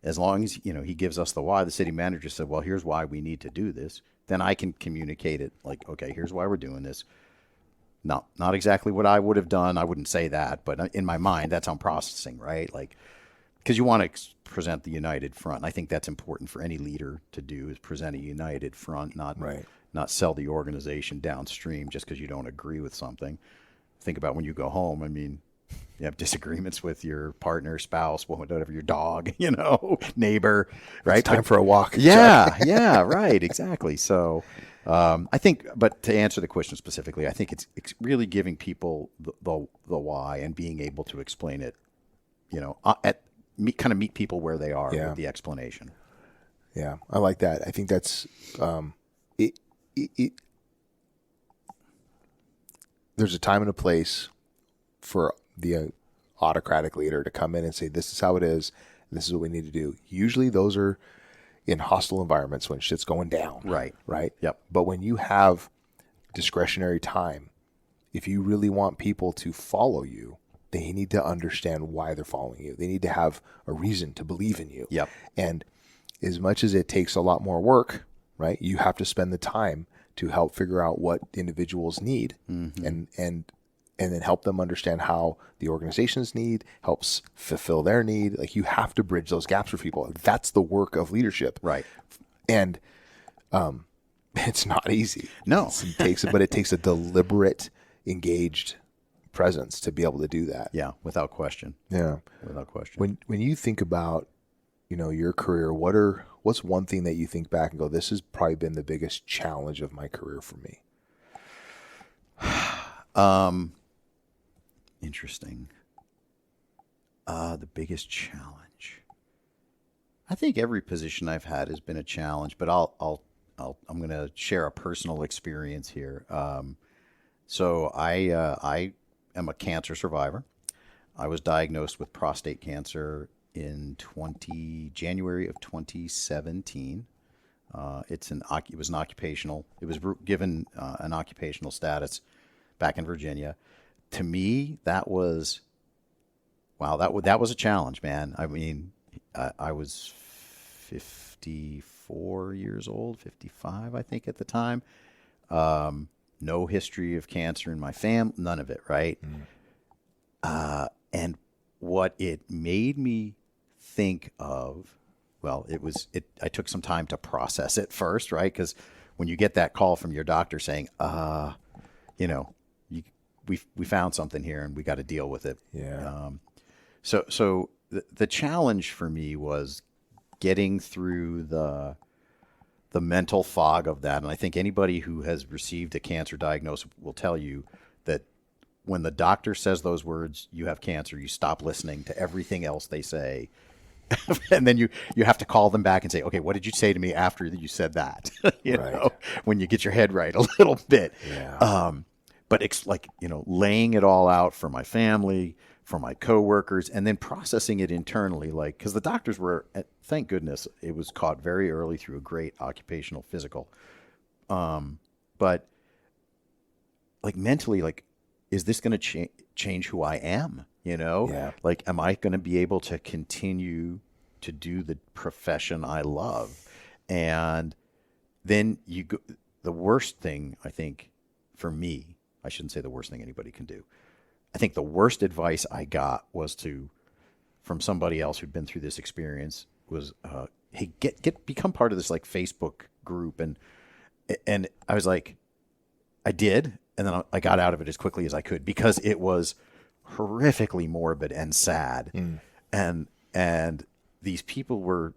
as long as he gives us the why, the city manager said, well, here's why we need to do this, then I can communicate it like, okay, here's why we're doing this. Not exactly what I would have done. I wouldn't say that, but in my mind, that's how I'm processing, right? Like, because you want to present the united front. And I think that's important for any leader to do, is present a united front, not sell the organization downstream just because you don't agree with something. Think about when you go home. I mean, you have disagreements with your partner, spouse, whatever, your dog, neighbor, right? It's time for a walk. Yeah, right, exactly. So I think, but to answer the question specifically, I think it's really giving people the why and being able to explain it, kind of meet people where they are with the explanation. Yeah, I like that. I think that's there's a time and a place for the autocratic leader to come in and say, this is how it is, this is what we need to do. Usually those are in hostile environments when shit's going down. Right. Yep. But when you have discretionary time, if you really want people to follow you, they need to understand why they're following you. They need to have a reason to believe in you. Yep. And as much as it takes a lot more work, right, you have to spend the time to help figure out what individuals need, and then help them understand how the organization's need helps fulfill their need. Like, you have to bridge those gaps for people. That's the work of leadership. Right. And it's not easy. No. It takes a deliberate, engaged presence to be able to do that. Yeah, without question. Yeah. Without question. When you think about, your career, what's one thing that you think back and go, this has probably been the biggest challenge of my career for me? Interesting. The biggest challenge. I think every position I've had has been a challenge, but I'm going to share a personal experience here. So I am a cancer survivor. I was diagnosed with prostate cancer in January of 2017. It was given an occupational status back in Virginia. To me, that was a challenge, man. I mean, I was 54 years old, 55, I think, at the time. No history of cancer in my family, none of it, right? And what it made me think of, I took some time to process it first, right? Because when you get that call from your doctor saying, we found something here and we got to deal with it. Yeah. So the challenge for me was getting through the mental fog of that. And I think anybody who has received a cancer diagnosis will tell you that when the doctor says those words, you have cancer, you stop listening to everything else they say. And then you have to call them back and say, okay, what did you say to me after you said that? When you get your head right a little bit. Yeah. But it's like, laying it all out for my family, for my coworkers, and then processing it internally, like, because the doctors were, thank goodness, it was caught very early through a great occupational physical. But like mentally, like, is this going to change who I am? Yeah. Like, am I going to be able to continue to do the profession I love? And then the worst thing, I think, for me, I shouldn't say the worst thing anybody can do. I think the worst advice I got was from somebody else who'd been through this experience was, hey, become part of this like Facebook group. And I was like, I did. And then I got out of it as quickly as I could because it was horrifically morbid and sad. And these people were,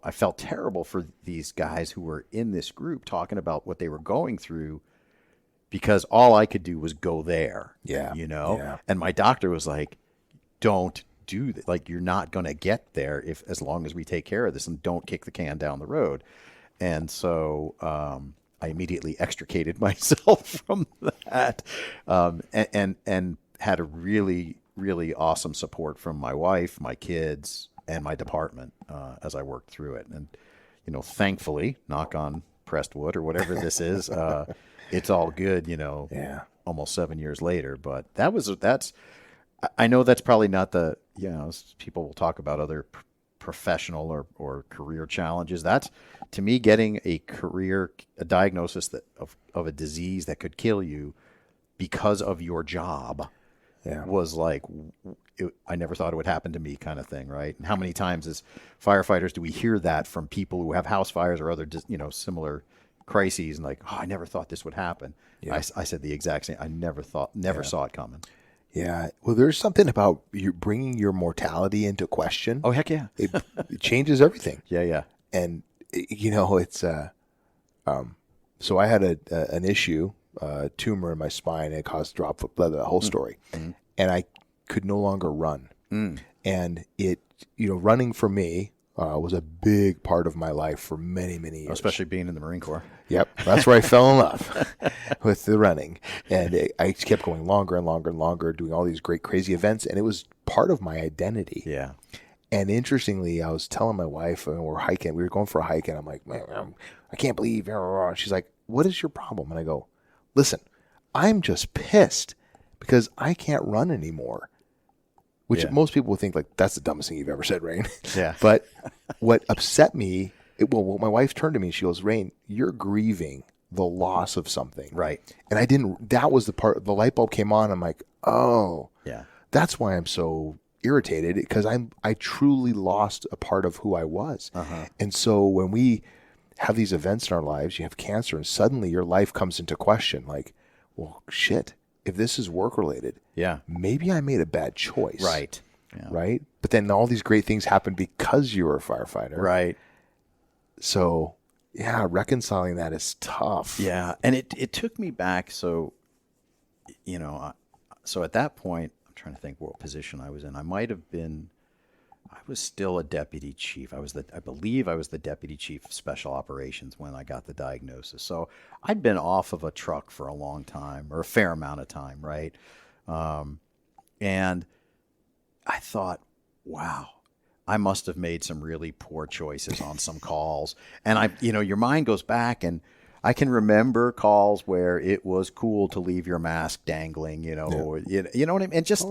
I felt terrible for these guys who were in this group talking about what they were going through, because all I could do was go there. Yeah. Yeah. And my doctor was like, don't do that. Like, you're not going to get there as long as we take care of this, and don't kick the can down the road. And so, I immediately extricated myself from that, and had a really really awesome support from my wife, my kids, and my department as I worked through it. And, thankfully, knock on pressed wood or whatever this is, it's all good, Yeah. almost 7 years later. But I know that's probably not the, people will talk about other professional or career challenges. That's, to me, getting a diagnosis of a disease that could kill you because of your job was like, I never thought it would happen to me kind of thing, right? And how many times as firefighters do we hear that from people who have house fires or other, similar crises, and like, oh, I never thought this would happen. Yeah. I said the exact same. I never saw it coming. Yeah. Well, there's something about you bringing your mortality into question. Oh, heck yeah. It changes everything. Yeah, yeah. And, it's, so I had an issue, tumor in my spine. It caused drop foot blood, the whole story. Mm-hmm. And I could no longer run. And it, running for me was a big part of my life for many, many years. Especially being in the Marine Corps. Yep. That's where I fell in love with the running. And I kept going longer and longer and longer, doing all these great, crazy events. And it was part of my identity. Yeah. And interestingly, I was telling my wife, we were going for a hike, and I'm like, man, I can't believe, she's like, what is your problem? And I go, listen, I'm just pissed because I can't run anymore. Which most people would think, like, that's the dumbest thing you've ever said, Rain. Yeah. But what upset me, my wife turned to me and she goes, Rain, you're grieving the loss of something. Right. And that was the light bulb came on. I'm like, oh, yeah, that's why I'm so irritated, because I truly lost a part of who I was. Uh-huh. And so when we have these events in our lives, you have cancer, and suddenly your life comes into question, like, well, shit, if this is work related, maybe I made a bad choice. Right. Yeah. Right. But then all these great things happen because you were a firefighter. Right. So reconciling that is tough. Yeah. And it took me back. So, so at that point, I'm trying to think what position I was in. I was still a deputy chief. I believe I was the deputy chief of special operations when I got the diagnosis. So I'd been off of a truck for a long time, or a fair amount of time, right? And I thought, wow, I must have made some really poor choices on some calls. And your mind goes back, and I can remember calls where it was cool to leave your mask dangling, or, you know what I mean? And just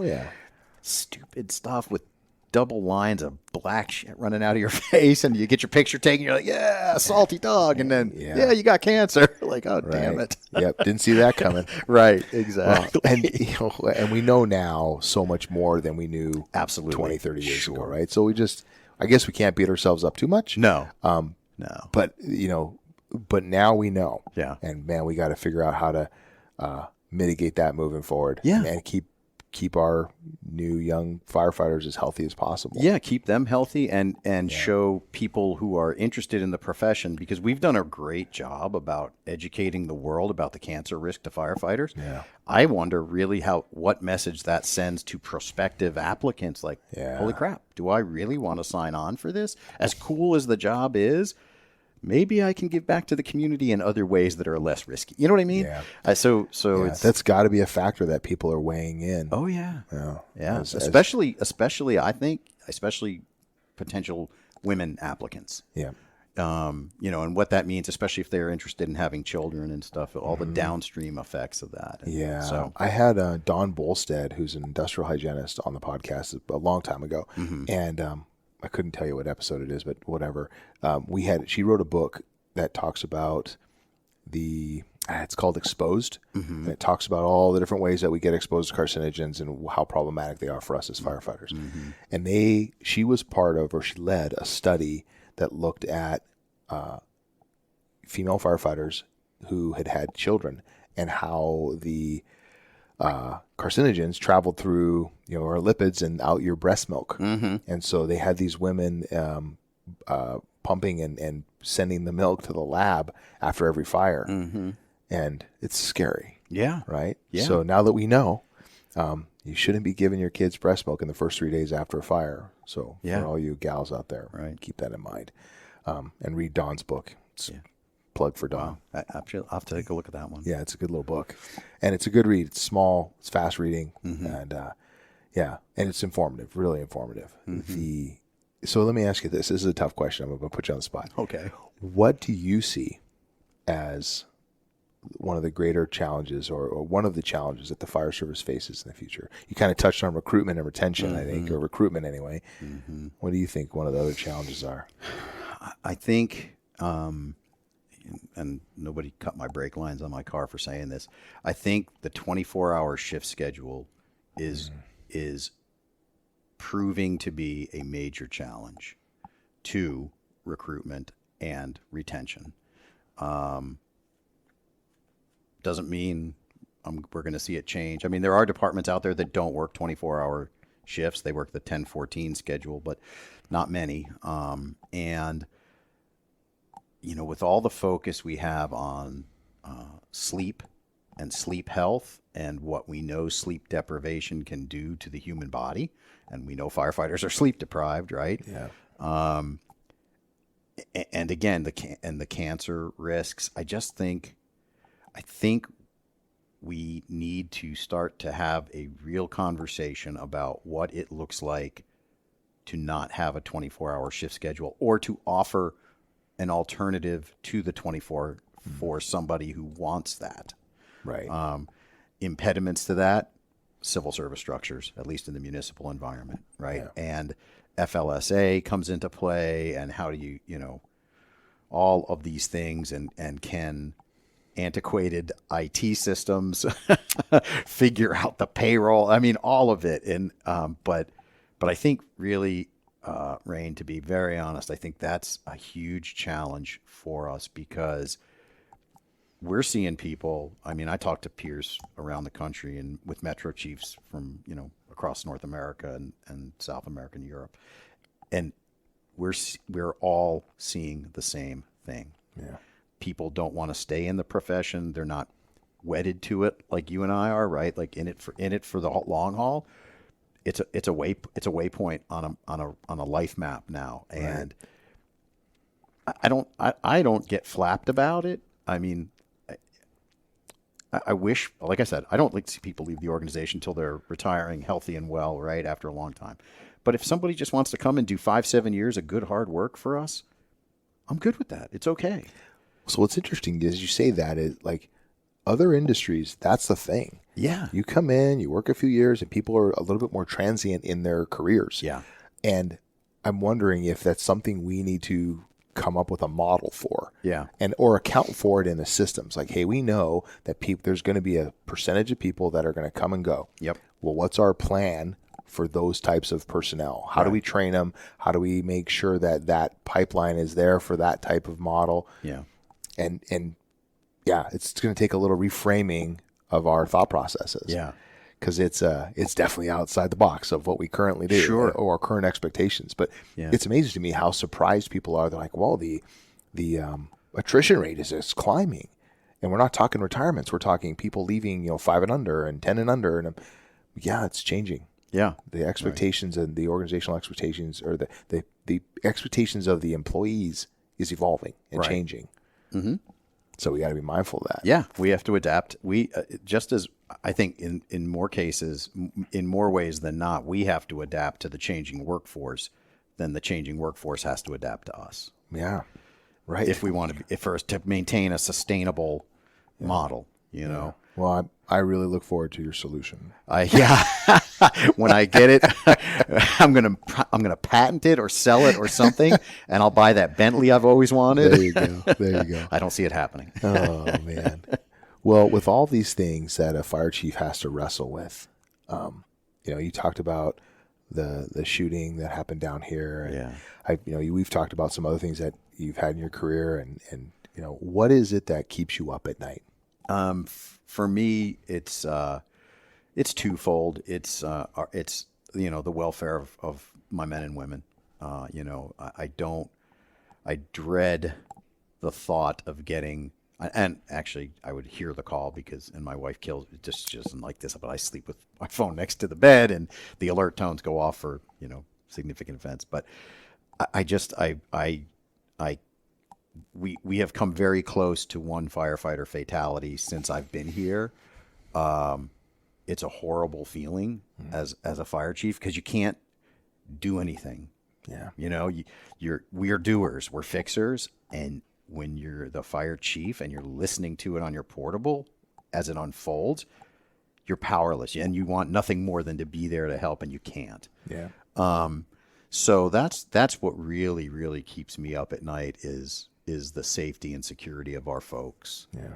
stupid stuff with double lines of black shit running out of your face, and you get your picture taken. You're like, yeah, salty dog. And then, you got cancer. Like, oh, damn it. Yep. Didn't see that coming. Right. Exactly. Well, and we know now so much more than we knew absolutely 20, 30 years ago. Right. So I guess we can't beat ourselves up too much. No. No. But, but now we know. Yeah. And man, we got to figure out how to mitigate that moving forward. Yeah. And keep our new young firefighters as healthy as possible. Yeah, keep them healthy and show people who are interested in the profession, because we've done a great job about educating the world about the cancer risk to firefighters. Yeah. I wonder really what message that sends to prospective applicants, like, holy crap, do I really want to sign on for this? As cool as the job is, maybe I can give back to the community in other ways that are less risky. You know what I mean? Yeah. So it's, that's got to be a factor that people are weighing in. Oh yeah. Yeah. Especially I think, potential women applicants. Yeah. And what that means, especially if they're interested in having children and stuff, all the downstream effects of that. And so I had Dawn Bolstead, who's an industrial hygienist, on the podcast a long time ago. And, I couldn't tell you what episode it is, but whatever. She wrote a book that talks about it's called Exposed. And it talks about all the different ways that we get exposed to carcinogens and how problematic they are for us as firefighters. And she led a study that looked at female firefighters who had children, and how the carcinogens traveled through, our lipids and out your breast milk. And so they had these women pumping and sending the milk to the lab after every fire. And it's scary. Yeah. Right? Yeah. So now that we know, you shouldn't be giving your kids breast milk in the first 3 days after a fire. So for all you gals out there, keep that in mind. And read Dawn's book. Plug for Dawn. Wow. I'll have to take a look at that one. Yeah, it's a good little book. And it's a good read. It's small. It's fast reading. And Yeah. And it's informative, really informative. So let me ask you this. This is a tough question. I'm going to put you on the spot. Okay. What do you see as one of the greater challenges or one of the challenges that the fire service faces in the future? You kind of touched on recruitment and retention, I think, or recruitment anyway. What do you think one of the other challenges are? I think, and nobody cut my brake lines on my car for saying this, I think the 24-hour shift schedule is proving to be a major challenge to recruitment and retention. Doesn't mean we're going to see it change. I mean, there are departments out there that don't work 24-hour shifts. They work the 10-14 schedule, but not many. And, with all the focus we have on sleep and sleep health and what we know sleep deprivation can do to the human body, and we know firefighters are sleep deprived, right? Yeah. And again, the cancer risks. I think we need to start to have a real conversation about what it looks like to not have a 24-hour shift schedule, or to offer an alternative to the 24 for somebody who wants that. Right. Impediments to that, civil service structures, at least in the municipal environment, right? Yeah. And FLSA comes into play, and how do you, all of these things, and can antiquated IT systems figure out the payroll? I mean, all of it. And but I think really, Rain, to be very honest, I think that's a huge challenge for us, because we're seeing people. I mean, I talk to peers around the country and with Metro chiefs from, across North America and South America and Europe. And we're all seeing the same thing. Yeah. People don't want to stay in the profession. They're not wedded to it like you and I are, right? Like in it for the long haul. It's a waypoint on a life map now. And I don't get flapped about it. I mean, I wish, like I said, I don't like to see people leave the organization until they're retiring healthy and well, right, after a long time. But if somebody just wants to come and do 5-7 years of good hard work for us, I'm good with that. It's okay. So what's interesting is you say that is like other industries, that's the thing. Yeah. You come in, you work a few years, and people are a little bit more transient in their careers. Yeah. And I'm wondering if that's something we need to come up with a model for. Yeah. Or account for it in the systems. Like, hey, we know that there's going to be a percentage of people that are going to come and go. Yep. Well, what's our plan for those types of personnel? How do we train them? How do we make sure that that pipeline is there for that type of model? Yeah. And yeah, it's going to take a little reframing of our thought processes. Yeah. Because it's definitely outside the box of what we currently do, Sure. or our current expectations. But it's amazing to me how surprised people are. They're like, well, the attrition rate is climbing. And we're not talking retirements. We're talking people leaving, 5 and under and 10 and under. And yeah, it's changing. Yeah. The expectations and the organizational expectations, or the expectations of the employees, is evolving and changing. Mm-hmm. So we got to be mindful of that. Yeah, we have to adapt. We just as I think in more cases, in more ways than not, we have to adapt to the changing workforce than the changing workforce has to adapt to us. Yeah, right. If we want for us to maintain a sustainable model, Well, I really look forward to your solution. When I get it, I'm gonna patent it or sell it or something, and I'll buy that Bentley I've always wanted. There you go. I don't see it happening. Oh man. Well, with all these things that a fire chief has to wrestle with, you talked about the shooting that happened down here. And we've talked about some other things that you've had in your career, and what is it that keeps you up at night? For me, it's twofold. It's the welfare of my men and women. I dread the thought of getting, and actually I would hear the call and my wife she doesn't like this, but I sleep with my phone next to the bed and the alert tones go off for, significant events. But we have come very close to one firefighter fatality since I've been here. it's a horrible feeling as a fire chief, because you can't do anything. Yeah. You know, we're doers, we're fixers, and when you're the fire chief and you're listening to it on your portable as it unfolds, you're powerless, and you want nothing more than to be there to help, and you can't. Yeah. So that's what really keeps me up at night is the safety and security of our folks. Yeah.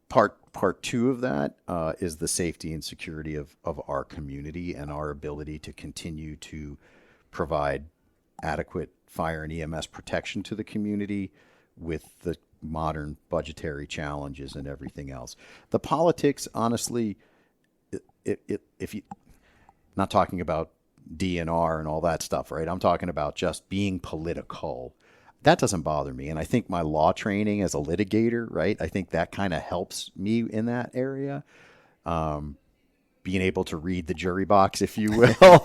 Part two of that is the safety and security of our community and our ability to continue to provide adequate fire and EMS protection to the community with the modern budgetary challenges and everything else. The politics, honestly, if you not talking about DNR and all that stuff, right? I'm talking about just being political. That doesn't bother me. And I think my law training as a litigator, right? I think that kind of helps me in that area. Being able to read the jury box, if you will,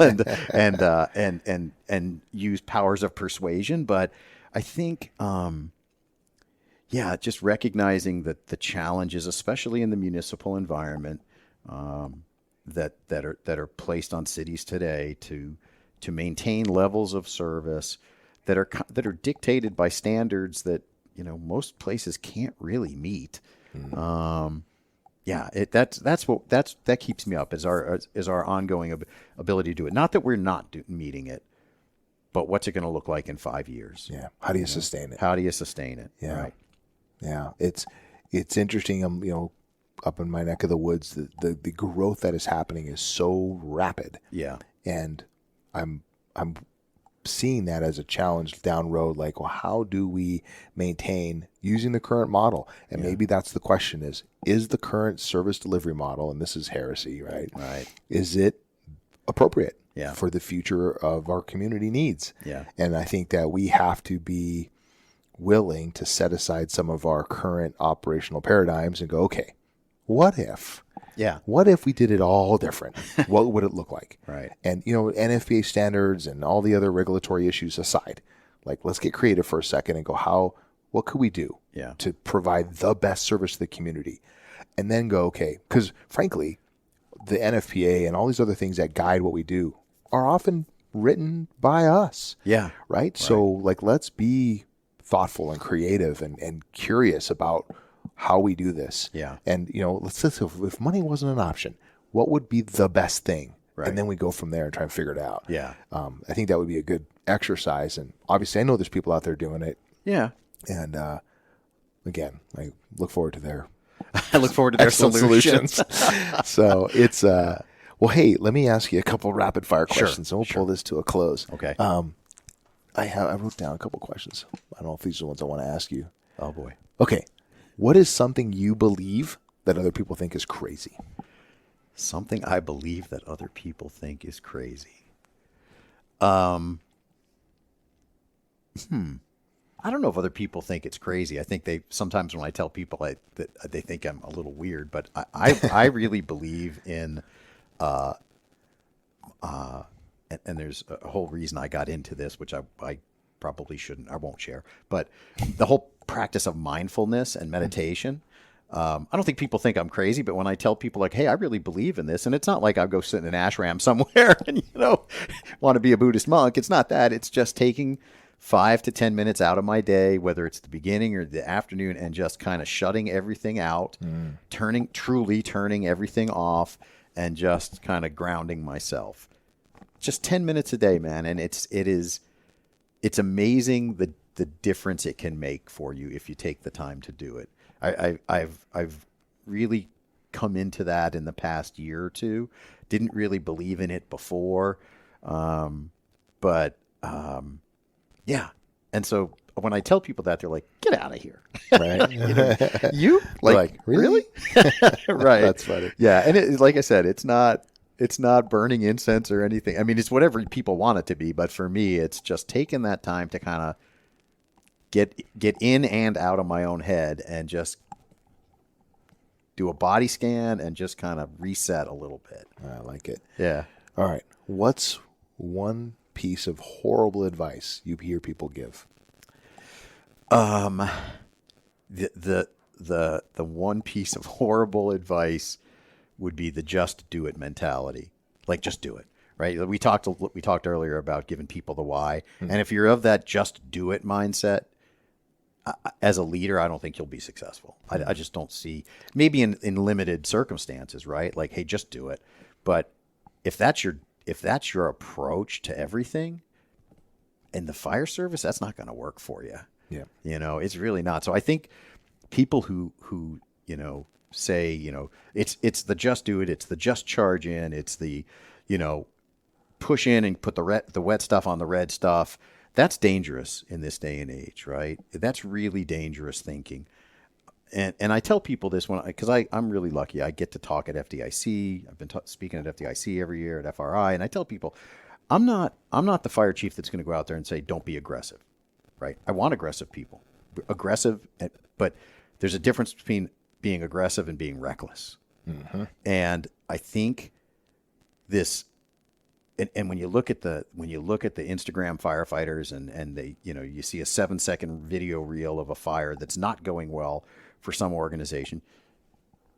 and use powers of persuasion. But I think, just recognizing that the challenges, especially in the municipal environment, that are placed on cities today to maintain levels of service that are dictated by standards that most places can't really meet. That keeps me up is our ongoing ability to do it. Not that we're not meeting it, but what's it going to look like in 5 years? Yeah. How do you sustain it? How do you sustain it? Yeah. Right. Yeah. It's interesting. Up in my neck of the woods, the growth that is happening is so rapid. Yeah. And I'm seeing that as a challenge down road. Like, well, how do we maintain using the current model? And maybe that's the question is the current service delivery model, and this is heresy, right? Right. Is it appropriate Yeah. for the future of our community needs? Yeah. And I think that we have to be willing to set aside some of our current operational paradigms and go, okay, what if? Yeah. What if we did it all different? What would it look like? Right. And, NFPA standards and all the other regulatory issues aside, like, let's get creative for a second and go, what could we do to provide the best service to the community? And then go, okay, because frankly, the NFPA and all these other things that guide what we do are often written by us. Yeah. Right? So, let's be thoughtful and creative and curious about how we do this. Yeah. And, if money wasn't an option, what would be the best thing? Right. And then we go from there and try and figure it out. Yeah. I think that would be a good exercise. And obviously I know there's people out there doing it. Yeah. And, again, I look forward to their I look forward to their excellent solutions. So it's, well, hey, let me ask you a couple rapid fire questions and we'll pull this to a close. Okay. I wrote down a couple questions. I don't know if these are the ones I want to ask you. Oh boy. Okay. What is something you believe that other people think is crazy? Something I believe that other people think is crazy. I don't know if other people think it's crazy. I think sometimes when I tell people that they think I'm a little weird, but I really believe in, and there's a whole reason I got into this, which I probably shouldn't, I won't share, but the whole practice of mindfulness and meditation. I don't think people think I'm crazy, but when I tell people like, hey, I really believe in this, and it's not like I'll go sit in an ashram somewhere and, want to be a Buddhist monk. It's not that. It's just taking 5 to 10 minutes out of my day, whether it's the beginning or the afternoon, and just kind of shutting everything out, truly turning everything off, and just kind of grounding myself. Just 10 minutes a day, man. And it's amazing the difference it can make for you if you take the time to do it. I've really come into that in the past year or two. Didn't really believe in it before, but yeah. And so when I tell people that, they're like, "Get out of here!" Right? You like really? Right? That's funny. Yeah, and like I said, it's not burning incense or anything. I mean, it's whatever people want it to be, but for me, it's just taking that time to kind of get in and out of my own head and just do a body scan and just kind of reset a little bit. I like it. Yeah. All right. What's one piece of horrible advice you hear people give? The one piece of horrible advice would be the just do it mentality. Like, just do it, right? We talked earlier about giving people the why. And if you're of that just do it mindset, as a leader, I don't think you'll be successful. I just don't see, maybe in limited circumstances, right? Like, hey, just do it. But if that's your approach to everything in the fire service, that's not going to work for you. Yeah. It's really not. So I think people who say, it's the just do it, it's the just charge in, it's the, push in and put the wet stuff on the red stuff. That's dangerous in this day and age, right? That's really dangerous thinking. And I tell people this because I'm really lucky. I get to talk at FDIC. I've been speaking at FDIC every year, at FRI, and I tell people, I'm not the fire chief that's going to go out there and say, don't be aggressive, right? I want aggressive people, but there's a difference between being aggressive and being reckless. Mm-hmm. And I think this, and when you look at the Instagram firefighters and they, you see a 7-second video reel of a fire that's not going well for some organization,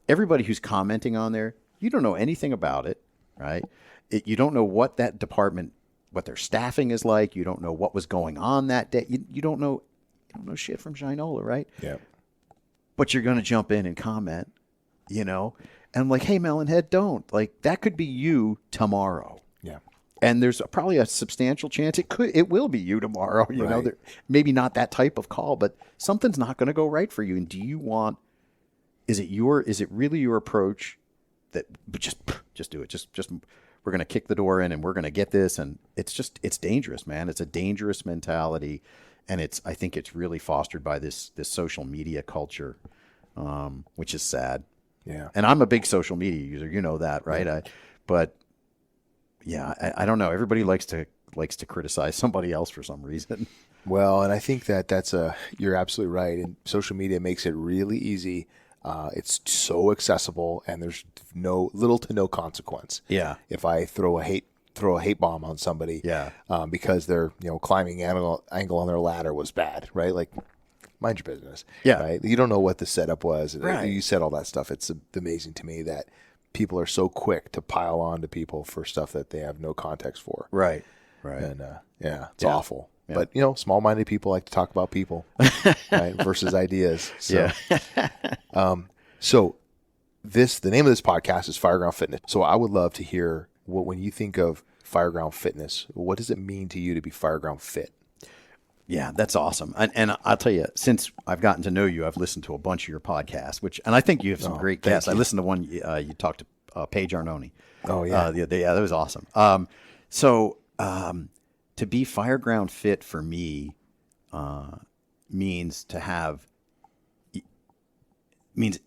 everybody who's commenting on there, you don't know anything about it, right? You don't know what that department, what their staffing is like. You don't know what was going on that day. You don't know shit from Shinola, right? Yeah. But you're going to jump in and comment, and I'm like, hey, Melonhead, don't. Like, that could be you tomorrow. Yeah. And there's probably a substantial chance it will be you tomorrow. Right. Maybe not that type of call, but something's not going to go right for you. And is it really your approach that just do it? Just we're going to kick the door in and we're going to get this. And it's dangerous, man. It's a dangerous mentality. And I think it's really fostered by this social media culture, which is sad. Yeah. And I'm a big social media user. You know that, right? Yeah. I don't know. Everybody likes to criticize somebody else for some reason. Well, and I think you're absolutely right. And social media makes it really easy. It's so accessible, and there's little to no consequence. Yeah. If I throw a hate bomb on somebody, yeah, because their climbing angle on their ladder was bad, right? Like, mind your business. Yeah. Right. You don't know what the setup was. Right. You said all that stuff. It's amazing to me that people are so quick to pile on to people for stuff that they have no context for. Right. And it's awful. Yeah. But small-minded people like to talk about people, right, versus ideas. So, yeah. So the name of this podcast is Fireground Fitness. So I would love to hear when you think of Fireground Fitness, what does it mean to you to be Fireground fit? Yeah, that's awesome. And I'll tell you, since I've gotten to know you, I've listened to a bunch of your podcasts, and I think you have some great guests. I listened to one, you talked to Paige Arnone. Oh, yeah. That was awesome. To be Fireground fit for me means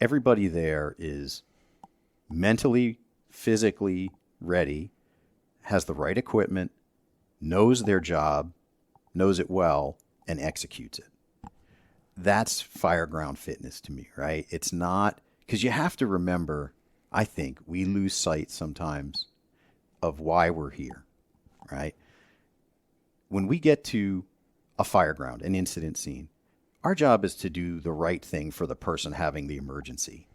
everybody there is mentally, physically ready, has the right equipment, knows their job, knows it well, and executes it. That's Fireground fitness to me, right? It's not, because you have to remember, I think we lose sight sometimes of why we're here, right? When we get to a fireground, an incident scene, our job is to do the right thing for the person having the emergency,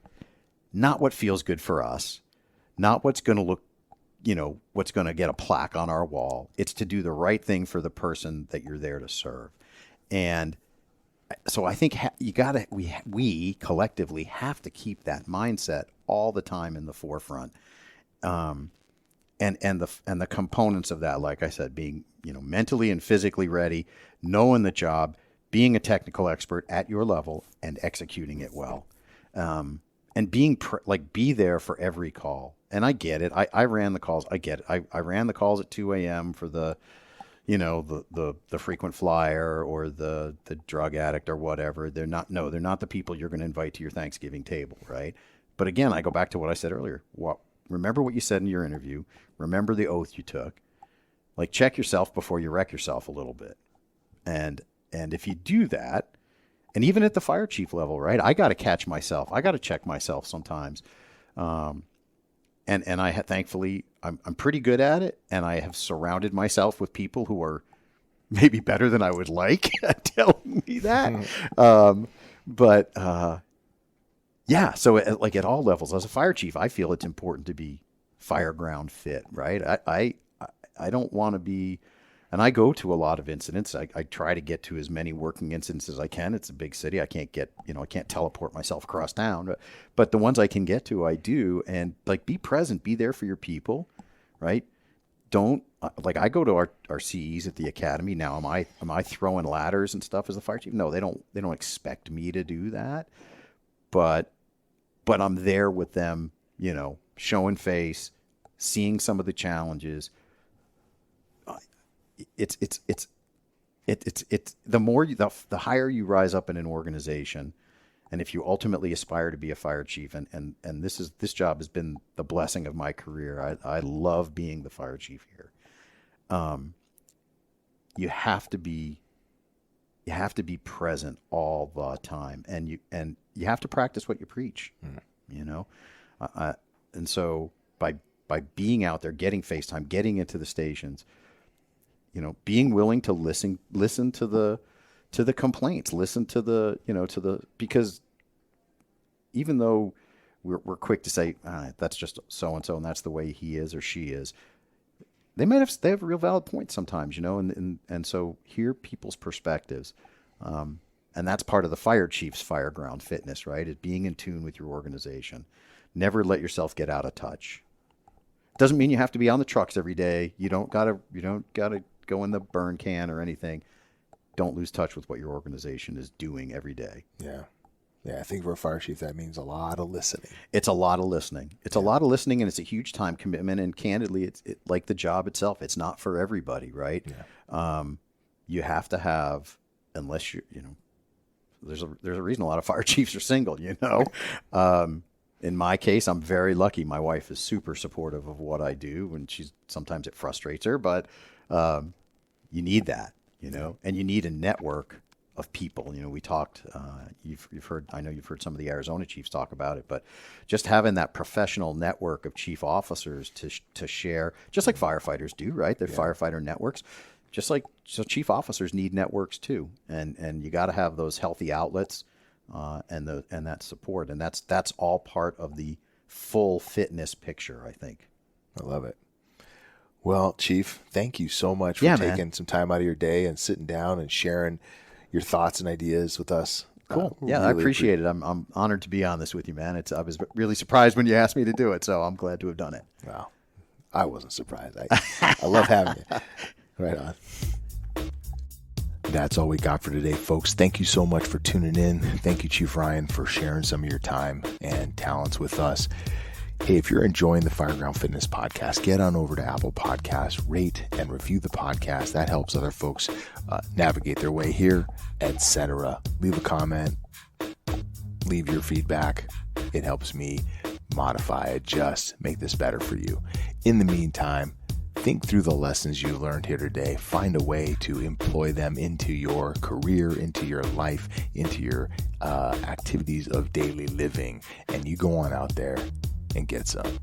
not what feels good for us, not what's going to look, what's going to get a plaque on our wall. It's to do the right thing for the person that you're there to serve. And so I think we collectively have to keep that mindset all the time in the forefront. And the components of that, like I said, being, mentally and physically ready, knowing the job, being a technical expert at your level and executing it well. And being be there for every call. And I get it. I ran the calls. I get it. I ran the calls at 2 a.m. for the frequent flyer or the drug addict or whatever. They're not the people you're going to invite to your Thanksgiving table, right? But again, I go back to what I said earlier. Remember what you said in your interview. Remember the oath you took. Like, check yourself before you wreck yourself a little bit. And if you do that, and even at the fire chief level, right? I got to catch myself. I got to check myself sometimes. And thankfully, I'm pretty good at it. And I have surrounded myself with people who are maybe better than I would like at telling me that. Yeah. So like at all levels, as a fire chief, I feel it's important to be fireground fit, right? I don't want to be, and I go to a lot of incidents. I try to get to as many working incidents as I can. It's a big city. I can't get, I can't teleport myself across town, but the ones I can get to, I do. And like, be present, be there for your people, right? Don't, like, I go to our CEs at the academy now. Am I throwing ladders and stuff as the fire chief? No, they don't expect me to do that, but I'm there with them, showing face, seeing some of the challenges. It's the higher you rise up in an organization, and if you ultimately aspire to be a fire chief, and this job has been the blessing of my career. I love being the fire chief here. You have to be present all the time, and you have to practice what you preach. And so by being out there, getting FaceTime, getting into the stations, being willing to listen to the complaints, listen to the because even though we're quick to say that's just so and so and that's the way he is or she is, they have real valid points sometimes, and so hear people's perspectives, and that's part of the fire chief's fireground fitness, right? Is being in tune with your organization. Never let yourself get out of touch. Doesn't mean you have to be on the trucks every day. You don't gotta go in the burn can or anything. Don't lose touch with what your organization is doing every day. Yeah. I think for a fire chief, that means a lot of listening. It's a lot of listening. It's a lot of listening, and it's a huge time commitment. And candidly, it's like the job itself. It's not for everybody, right? Yeah. You have to have, unless there's a reason a lot of fire chiefs are single. In my case, I'm very lucky. My wife is super supportive of what I do, and sometimes it frustrates her, but you need that, and you need a network of people. We talked, you've heard, I know you've heard some of the Arizona chiefs talk about it, but just having that professional network of chief officers to share, just like firefighters do, right? They're firefighter networks, so chief officers need networks too. And you got to have those healthy outlets, and that support. And that's all part of the full fitness picture, I think. I love it. Well, Chief, thank you so much for taking some time out of your day and sitting down and sharing your thoughts and ideas with us. Cool. Yeah, really I appreciate it. I'm honored to be on this with you, man. I was really surprised when you asked me to do it, so I'm glad to have done it. Wow. I wasn't surprised. I love having you. Right on. That's all we got for today, folks. Thank you so much for tuning in. Thank you, Chief Ryan, for sharing some of your time and talents with us. Hey, if you're enjoying the Fireground Fitness podcast, get on over to Apple Podcasts, rate and review the podcast. That helps other folks navigate their way here, etc. Leave a comment, leave your feedback. It helps me modify, adjust, make this better for you. In the meantime, think through the lessons you learned here today. Find a way to employ them into your career, into your life, into your activities of daily living. And you go on out there and get some.